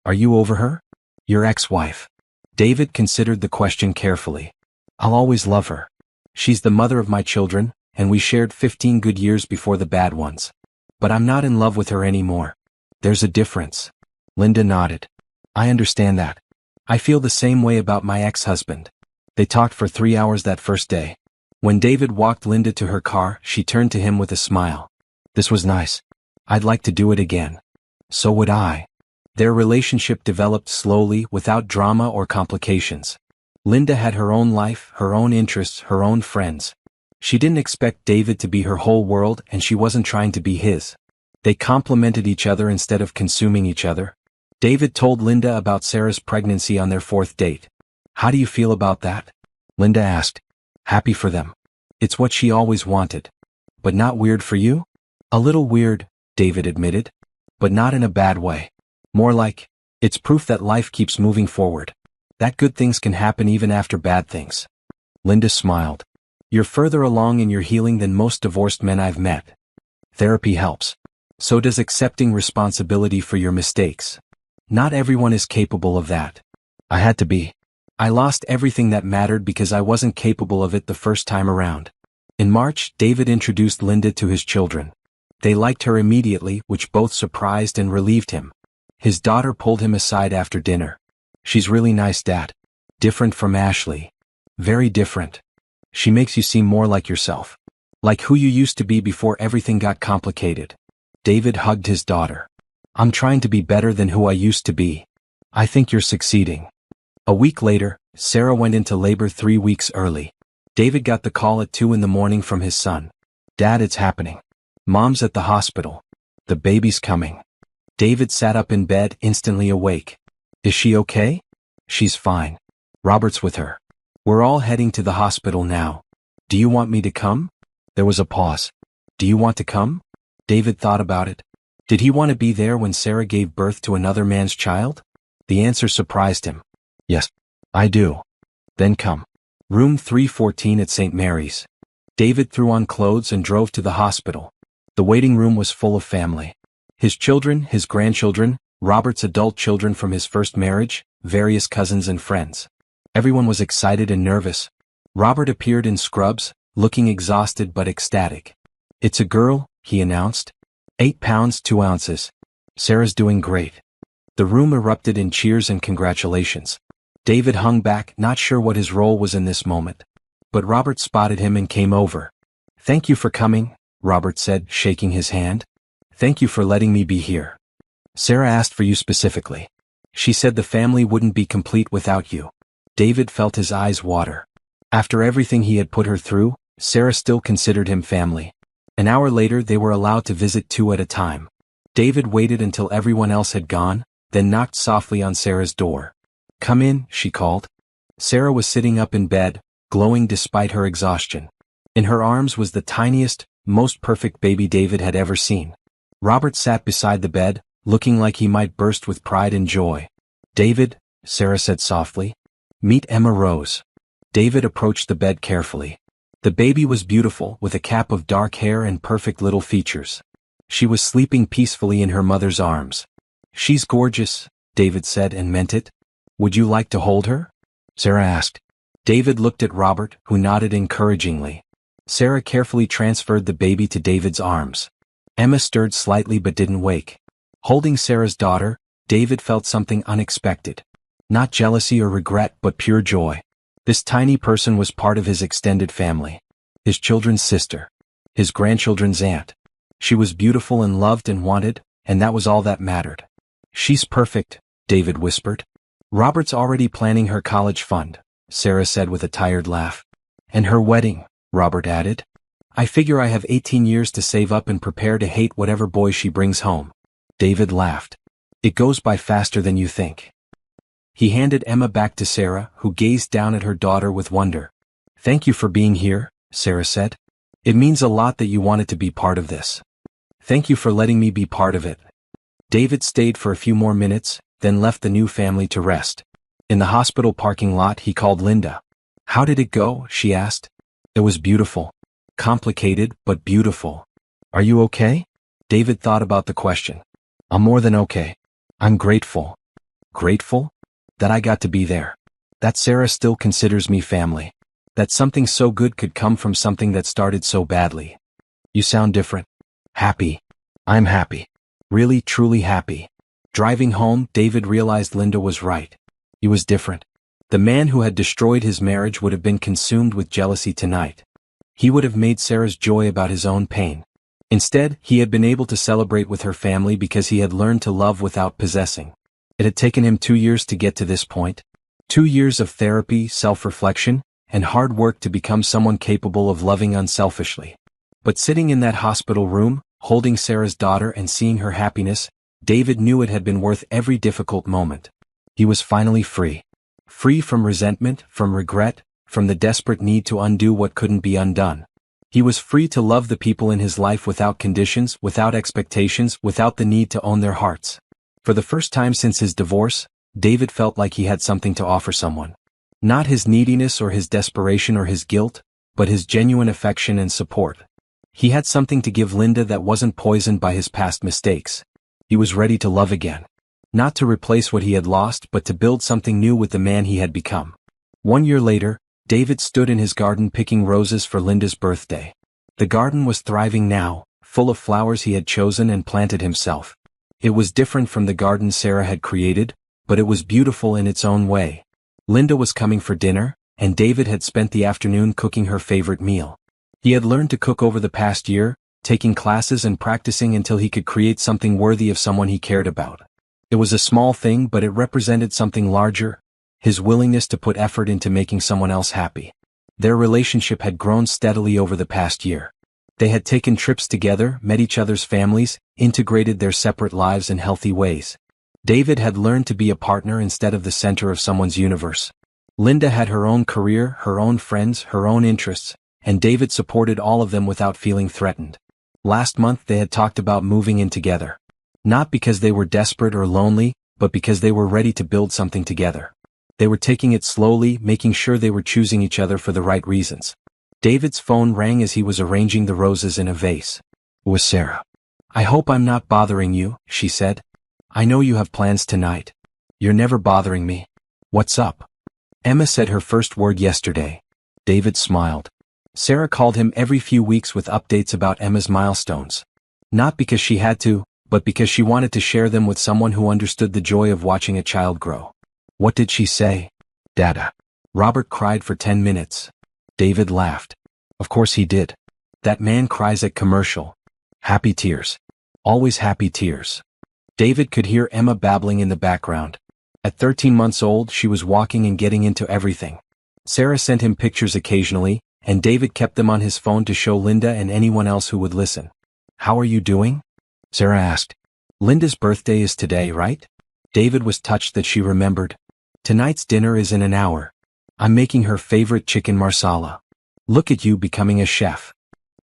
Are you over her? Your ex-wife. David considered the question carefully. I'll always love her. She's the mother of my children, and we shared 15 good years before the bad ones. But I'm not in love with her anymore. There's a difference. Linda nodded. I understand that. I feel the same way about my ex-husband. They talked for 3 hours that first day. When David walked Linda to her car, she turned to him with a smile. This was nice. I'd like to do it again. So would I. Their relationship developed slowly, without drama or complications. Linda had her own life, her own interests, her own friends. She didn't expect David to be her whole world, and she wasn't trying to be his. They complemented each other instead of consuming each other. David told Linda about Sarah's pregnancy on their 4th date. How do you feel about that? Linda asked. Happy for them. It's what she always wanted. But not weird for you? A little weird, David admitted. But not in a bad way. More like, it's proof that life keeps moving forward. That good things can happen even after bad things. Linda smiled. You're further along in your healing than most divorced men I've met. Therapy helps. So does accepting responsibility for your mistakes. Not everyone is capable of that. I had to be. I lost everything that mattered because I wasn't capable of it the first time around. In March, David introduced Linda to his children. They liked her immediately, which both surprised and relieved him. His daughter pulled him aside after dinner. She's really nice, Dad. Different from Ashley. Very different. She makes you seem more like yourself. Like who you used to be before everything got complicated. David hugged his daughter. I'm trying to be better than who I used to be. I think you're succeeding. A week later, Sarah went into labor 3 weeks early. David got the call at 2 a.m. from his son. Dad, it's happening. Mom's at the hospital. The baby's coming. David sat up in bed, instantly awake. Is she okay? She's fine. Robert's with her. We're all heading to the hospital now. Do you want me to come? There was a pause. Do you want to come? David thought about it. Did he want to be there when Sarah gave birth to another man's child? The answer surprised him. Yes, I do. Then come. Room 314 at St. Mary's. David threw on clothes and drove to the hospital. The waiting room was full of family. His children, his grandchildren, Robert's adult children from his first marriage, various cousins and friends. Everyone was excited and nervous. Robert appeared in scrubs, looking exhausted but ecstatic. It's a girl, he announced. 8 pounds 2 ounces. Sarah's doing great. The room erupted in cheers and congratulations. David hung back, not sure what his role was in this moment. But Robert spotted him and came over. Thank you for coming, Robert said, shaking his hand. Thank you for letting me be here. Sarah asked for you specifically. She said the family wouldn't be complete without you. David felt his eyes water. After everything he had put her through, Sarah still considered him family. An hour later they were allowed to visit 2 at a time. David waited until everyone else had gone, then knocked softly on Sarah's door. Come in, she called. Sarah was sitting up in bed, glowing despite her exhaustion. In her arms was the tiniest, most perfect baby David had ever seen. Robert sat beside the bed, looking like he might burst with pride and joy. David, Sarah said softly. Meet Emma Rose. David approached the bed carefully. The baby was beautiful, with a cap of dark hair and perfect little features. She was sleeping peacefully in her mother's arms. She's gorgeous, David said and meant it. Would you like to hold her? Sarah asked. David looked at Robert, who nodded encouragingly. Sarah carefully transferred the baby to David's arms. Emma stirred slightly but didn't wake. Holding Sarah's daughter, David felt something unexpected. Not jealousy or regret but pure joy. This tiny person was part of his extended family. His children's sister. His grandchildren's aunt. She was beautiful and loved and wanted, and that was all that mattered. She's perfect, David whispered. Robert's already planning her college fund, Sarah said with a tired laugh. And her wedding, Robert added. I figure I have 18 years to save up and prepare to hate whatever boy she brings home. David laughed. It goes by faster than you think. He handed Emma back to Sarah, who gazed down at her daughter with wonder. Thank you for being here, Sarah said. It means a lot that you wanted to be part of this. Thank you for letting me be part of it. David stayed for a few more minutes, then left the new family to rest. In the hospital parking lot he called Linda. How did it go? She asked. It was beautiful. Complicated, but beautiful. Are you okay? David thought about the question. I'm more than okay. I'm grateful. Grateful? That I got to be there. That Sarah still considers me family. That something so good could come from something that started so badly. You sound different. Happy. I'm happy. Really, truly happy. Driving home, David realized Linda was right. He was different. The man who had destroyed his marriage would have been consumed with jealousy tonight. He would have made Sarah's joy about his own pain. Instead, he had been able to celebrate with her family because he had learned to love without possessing. It had taken him 2 years to get to this point. 2 years of therapy, self-reflection, and hard work to become someone capable of loving unselfishly. But sitting in that hospital room, holding Sarah's daughter and seeing her happiness, David knew it had been worth every difficult moment. He was finally free. Free from resentment, from regret, from the desperate need to undo what couldn't be undone. He was free to love the people in his life without conditions, without expectations, without the need to own their hearts. For the first time since his divorce, David felt like he had something to offer someone. Not his neediness or his desperation or his guilt, but his genuine affection and support. He had something to give Linda that wasn't poisoned by his past mistakes. He was ready to love again. Not to replace what he had lost, but to build something new with the man he had become. 1 year later, David stood in his garden picking roses for Linda's birthday. The garden was thriving now, full of flowers he had chosen and planted himself. It was different from the garden Sarah had created, but it was beautiful in its own way. Linda was coming for dinner, and David had spent the afternoon cooking her favorite meal. He had learned to cook over the past year, taking classes and practicing until he could create something worthy of someone he cared about. It was a small thing, but it represented something larger: his willingness to put effort into making someone else happy. Their relationship had grown steadily over the past year. They had taken trips together, met each other's families, integrated their separate lives in healthy ways. David had learned to be a partner instead of the center of someone's universe. Linda had her own career, her own friends, her own interests, and David supported all of them without feeling threatened. Last month they had talked about moving in together. Not because they were desperate or lonely, but because they were ready to build something together. They were taking it slowly, making sure they were choosing each other for the right reasons. David's phone rang as he was arranging the roses in a vase. It was Sarah. "I hope I'm not bothering you," she said. "I know you have plans tonight." "You're never bothering me. What's up?" Emma said her first word yesterday. David smiled. Sarah called him every few weeks with updates about Emma's milestones. Not because she had to, but because she wanted to share them with someone who understood the joy of watching a child grow. What did she say? "Dada. Robert cried for 10 minutes. David laughed. Of course he did. That man cries at commercial. Happy tears. Always happy tears. David could hear Emma babbling in the background. At 13 months old, she was walking and getting into everything. Sarah sent him pictures occasionally, and David kept them on his phone to show Linda and anyone else who would listen. "How are you doing?" Sarah asked. "Linda's birthday is today, right?" David was touched that she remembered. "Tonight's dinner is in an hour. I'm making her favorite chicken marsala. Look at you becoming a chef.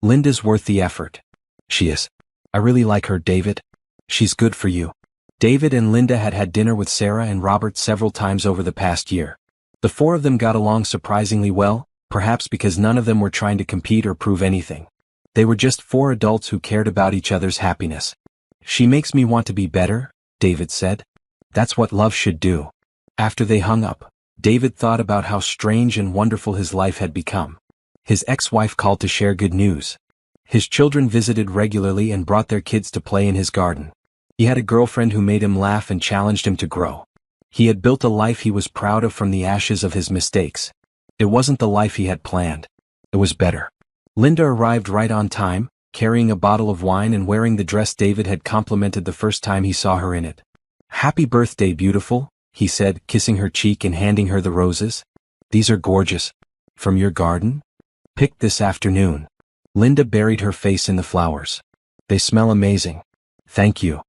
Linda's worth the effort." "She is. I really like her, David. She's good for you." David and Linda had had dinner with Sarah and Robert several times over the past year. The four of them got along surprisingly well, perhaps because none of them were trying to compete or prove anything. They were just four adults who cared about each other's happiness. "She makes me want to be better," David said. "That's what love should do." After they hung up, David thought about how strange and wonderful his life had become. His ex-wife called to share good news. His children visited regularly and brought their kids to play in his garden. He had a girlfriend who made him laugh and challenged him to grow. He had built a life he was proud of from the ashes of his mistakes. It wasn't the life he had planned. It was better. Linda arrived right on time, carrying a bottle of wine and wearing the dress David had complimented the first time he saw her in it. "Happy birthday, beautiful," he said, kissing her cheek and handing her the roses. "These are gorgeous. From your garden? Picked this afternoon." Linda buried her face in the flowers. "They smell amazing. Thank you."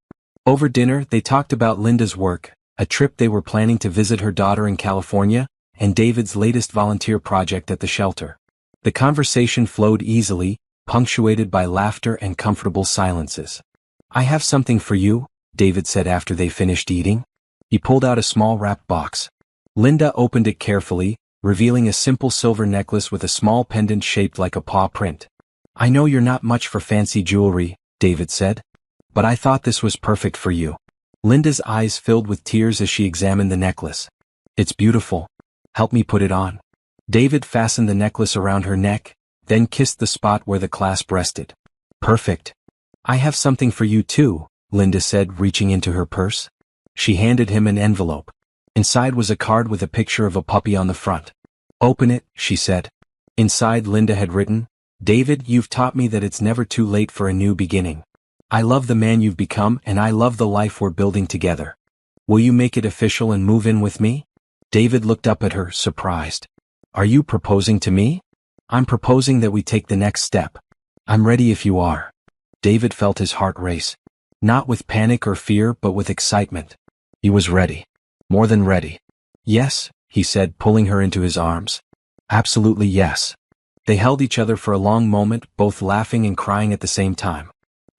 Over dinner, they talked about Linda's work, a trip they were planning to visit her daughter in California, and David's latest volunteer project at the shelter. The conversation flowed easily, punctuated by laughter and comfortable silences. "I have something for you," David said after they finished eating. He pulled out a small wrapped box. Linda opened it carefully, revealing a simple silver necklace with a small pendant shaped like a paw print. "I know you're not much for fancy jewelry," David said, "but I thought this was perfect for you." Linda's eyes filled with tears as she examined the necklace. "It's beautiful. Help me put it on." David fastened the necklace around her neck, then kissed the spot where the clasp rested. "Perfect. I have something for you too," Linda said, reaching into her purse. She handed him an envelope. Inside was a card with a picture of a puppy on the front. "Open it," she said. Inside, Linda had written, "David, you've taught me that it's never too late for a new beginning. I love the man you've become and I love the life we're building together. Will you make it official and move in with me?" David looked up at her, surprised. "Are you proposing to me?" "I'm proposing that we take the next step. I'm ready if you are." David felt his heart race. Not with panic or fear, but with excitement. He was ready. More than ready. "Yes," he said, pulling her into his arms. "Absolutely yes." They held each other for a long moment, both laughing and crying at the same time.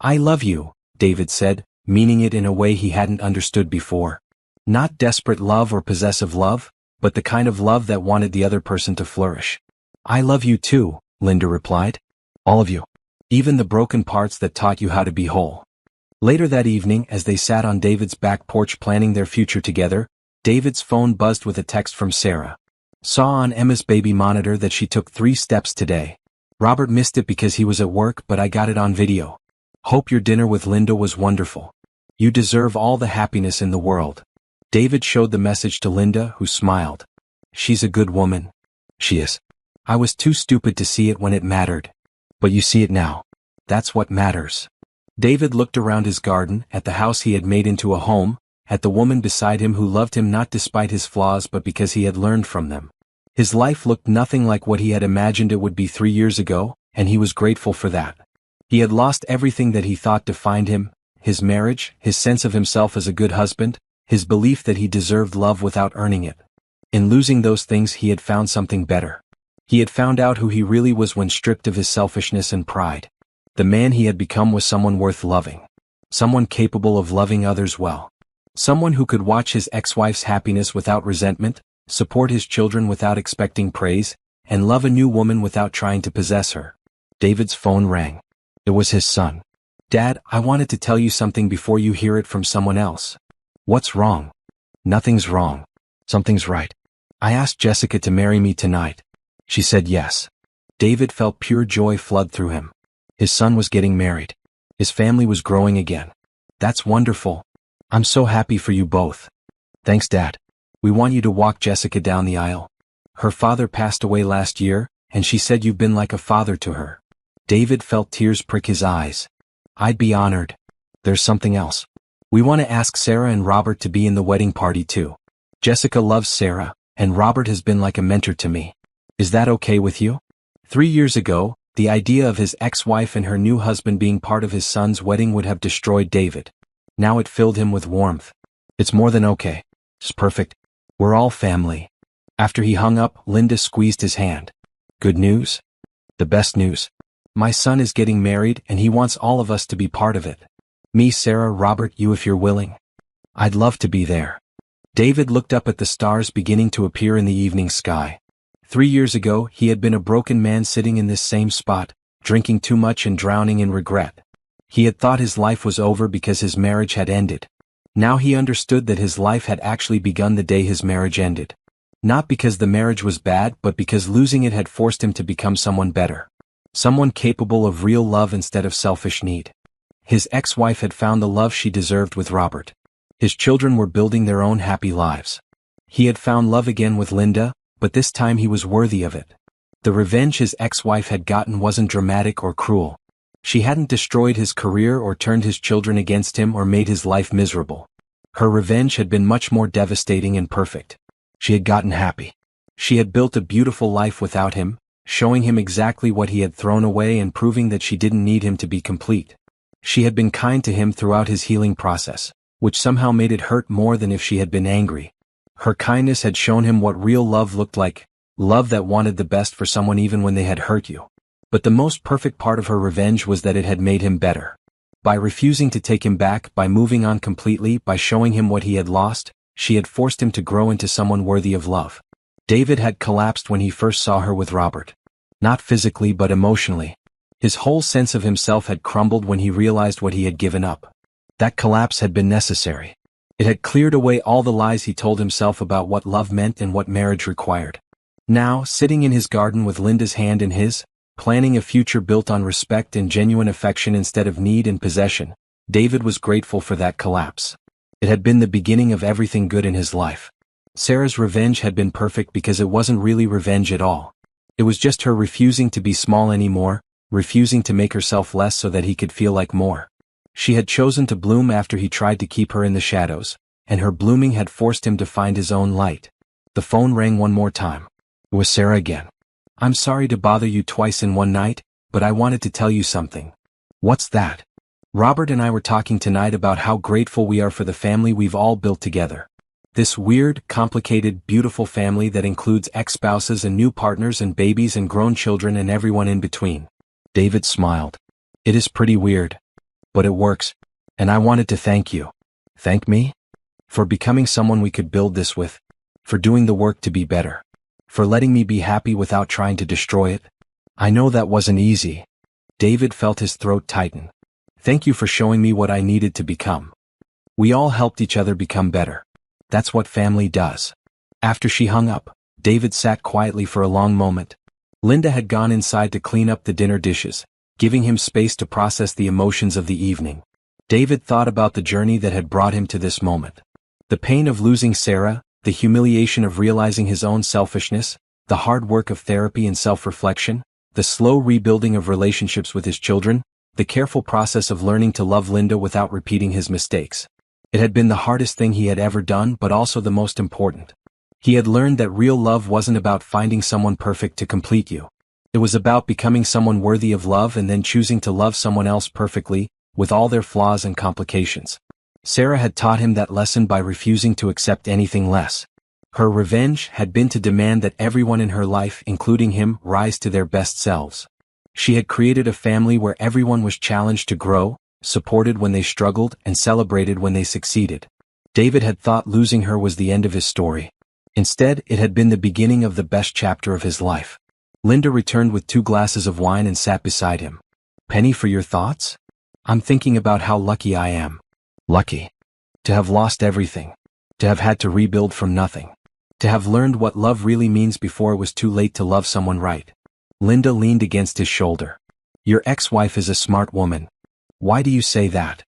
"I love you," David said, meaning it in a way he hadn't understood before. Not desperate love or possessive love, but the kind of love that wanted the other person to flourish. "I love you too," Linda replied. All of you. Even the broken parts that taught you how to be whole. Later that evening, as they sat on David's back porch planning their future together, David's phone buzzed with a text from Sarah. Saw on Emma's baby monitor that she took 3 steps today. Robert missed it because he was at work, but I got it on video. Hope your dinner with Linda was wonderful. You deserve all the happiness in the world. David showed the message to Linda, who smiled. She's a good woman. She is. I was too stupid to see it when it mattered. But you see it now. That's what matters. David looked around his garden, at the house he had made into a home, at the woman beside him who loved him not despite his flaws but because he had learned from them. His life looked nothing like what he had imagined it would be 3 years ago, and he was grateful for that. He had lost everything that he thought defined him: his marriage, his sense of himself as a good husband, his belief that he deserved love without earning it. In losing those things he had found something better. He had found out who he really was when stripped of his selfishness and pride. The man he had become was someone worth loving. Someone capable of loving others well. Someone who could watch his ex-wife's happiness without resentment, support his children without expecting praise, and love a new woman without trying to possess her. David's phone rang. It was his son. Dad, I wanted to tell you something before you hear it from someone else. What's wrong? Nothing's wrong. Something's right. I asked Jessica to marry me tonight. She said yes. David felt pure joy flood through him. His son was getting married. His family was growing again. That's wonderful. I'm so happy for you both. Thanks, Dad. We want you to walk Jessica down the aisle. Her father passed away last year, and she said you've been like a father to her. David felt tears prick his eyes. I'd be honored. There's something else. We want to ask Sarah and Robert to be in the wedding party too. Jessica loves Sarah, and Robert has been like a mentor to me. Is that okay with you? 3 years ago, the idea of his ex-wife and her new husband being part of his son's wedding would have destroyed David. Now it filled him with warmth. It's more than okay. It's perfect. We're all family. After he hung up, Linda squeezed his hand. Good news? The best news. My son is getting married and he wants all of us to be part of it. Me, Sarah, Robert, you if you're willing. I'd love to be there. David looked up at the stars beginning to appear in the evening sky. 3 years ago, he had been a broken man sitting in this same spot, drinking too much and drowning in regret. He had thought his life was over because his marriage had ended. Now he understood that his life had actually begun the day his marriage ended. Not because the marriage was bad, but because losing it had forced him to become someone better. Someone capable of real love instead of selfish need. His ex-wife had found the love she deserved with Robert. His children were building their own happy lives. He had found love again with Linda, but this time he was worthy of it. The revenge his ex-wife had gotten wasn't dramatic or cruel. She hadn't destroyed his career or turned his children against him or made his life miserable. Her revenge had been much more devastating and perfect. She had gotten happy. She had built a beautiful life without him, showing him exactly what he had thrown away and proving that she didn't need him to be complete. She had been kind to him throughout his healing process, which somehow made it hurt more than if she had been angry. Her kindness had shown him what real love looked like, love that wanted the best for someone even when they had hurt you. But the most perfect part of her revenge was that it had made him better. By refusing to take him back, by moving on completely, by showing him what he had lost, she had forced him to grow into someone worthy of love. David had collapsed when he first saw her with Robert. Not physically but emotionally. His whole sense of himself had crumbled when he realized what he had given up. That collapse had been necessary. It had cleared away all the lies he told himself about what love meant and what marriage required. Now, sitting in his garden with Linda's hand in his, planning a future built on respect and genuine affection instead of need and possession, David was grateful for that collapse. It had been the beginning of everything good in his life. Sarah's revenge had been perfect because it wasn't really revenge at all. It was just her refusing to be small anymore, refusing to make herself less so that he could feel like more. She had chosen to bloom after he tried to keep her in the shadows, and her blooming had forced him to find his own light. The phone rang one more time. It was Sarah again. I'm sorry to bother you twice in one night, but I wanted to tell you something. What's that? Robert and I were talking tonight about how grateful we are for the family we've all built together. This weird, complicated, beautiful family that includes ex-spouses and new partners and babies and grown children and everyone in between. David smiled. It is pretty weird. But it works. And I wanted to thank you. Thank me? For becoming someone we could build this with. For doing the work to be better. For letting me be happy without trying to destroy it. I know that wasn't easy. David felt his throat tighten. Thank you for showing me what I needed to become. We all helped each other become better. That's what family does. After she hung up, David sat quietly for a long moment. Linda had gone inside to clean up the dinner dishes, giving him space to process the emotions of the evening. David thought about the journey that had brought him to this moment. The pain of losing Sarah, the humiliation of realizing his own selfishness, the hard work of therapy and self-reflection, the slow rebuilding of relationships with his children, the careful process of learning to love Linda without repeating his mistakes. It had been the hardest thing he had ever done, but also the most important. He had learned that real love wasn't about finding someone perfect to complete you. It was about becoming someone worthy of love and then choosing to love someone else perfectly, with all their flaws and complications. Sarah had taught him that lesson by refusing to accept anything less. Her revenge had been to demand that everyone in her life, including him, rise to their best selves. She had created a family where everyone was challenged to grow, supported when they struggled, and celebrated when they succeeded. David had thought losing her was the end of his story. Instead, it had been the beginning of the best chapter of his life. Linda returned with 2 glasses of wine and sat beside him. Penny, for your thoughts? I'm thinking about how lucky I am. Lucky. To have lost everything. To have had to rebuild from nothing. To have learned what love really means before it was too late to love someone right. Linda leaned against his shoulder. Your ex-wife is a smart woman. Why do you say that?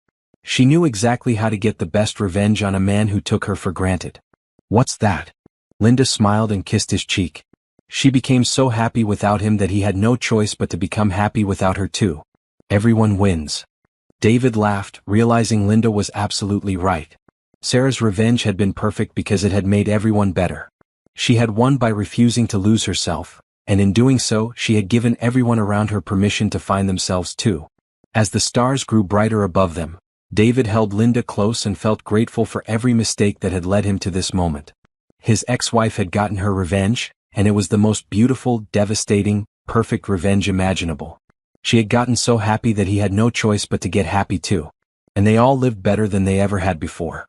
She knew exactly how to get the best revenge on a man who took her for granted. What's that? Linda smiled and kissed his cheek. She became so happy without him that he had no choice but to become happy without her too. Everyone wins. David laughed, realizing Linda was absolutely right. Sarah's revenge had been perfect because it had made everyone better. She had won by refusing to lose herself, and in doing so, she had given everyone around her permission to find themselves too. As the stars grew brighter above them, David held Linda close and felt grateful for every mistake that had led him to this moment. His ex-wife had gotten her revenge, and it was the most beautiful, devastating, perfect revenge imaginable. She had gotten so happy that he had no choice but to get happy too. And they all lived better than they ever had before.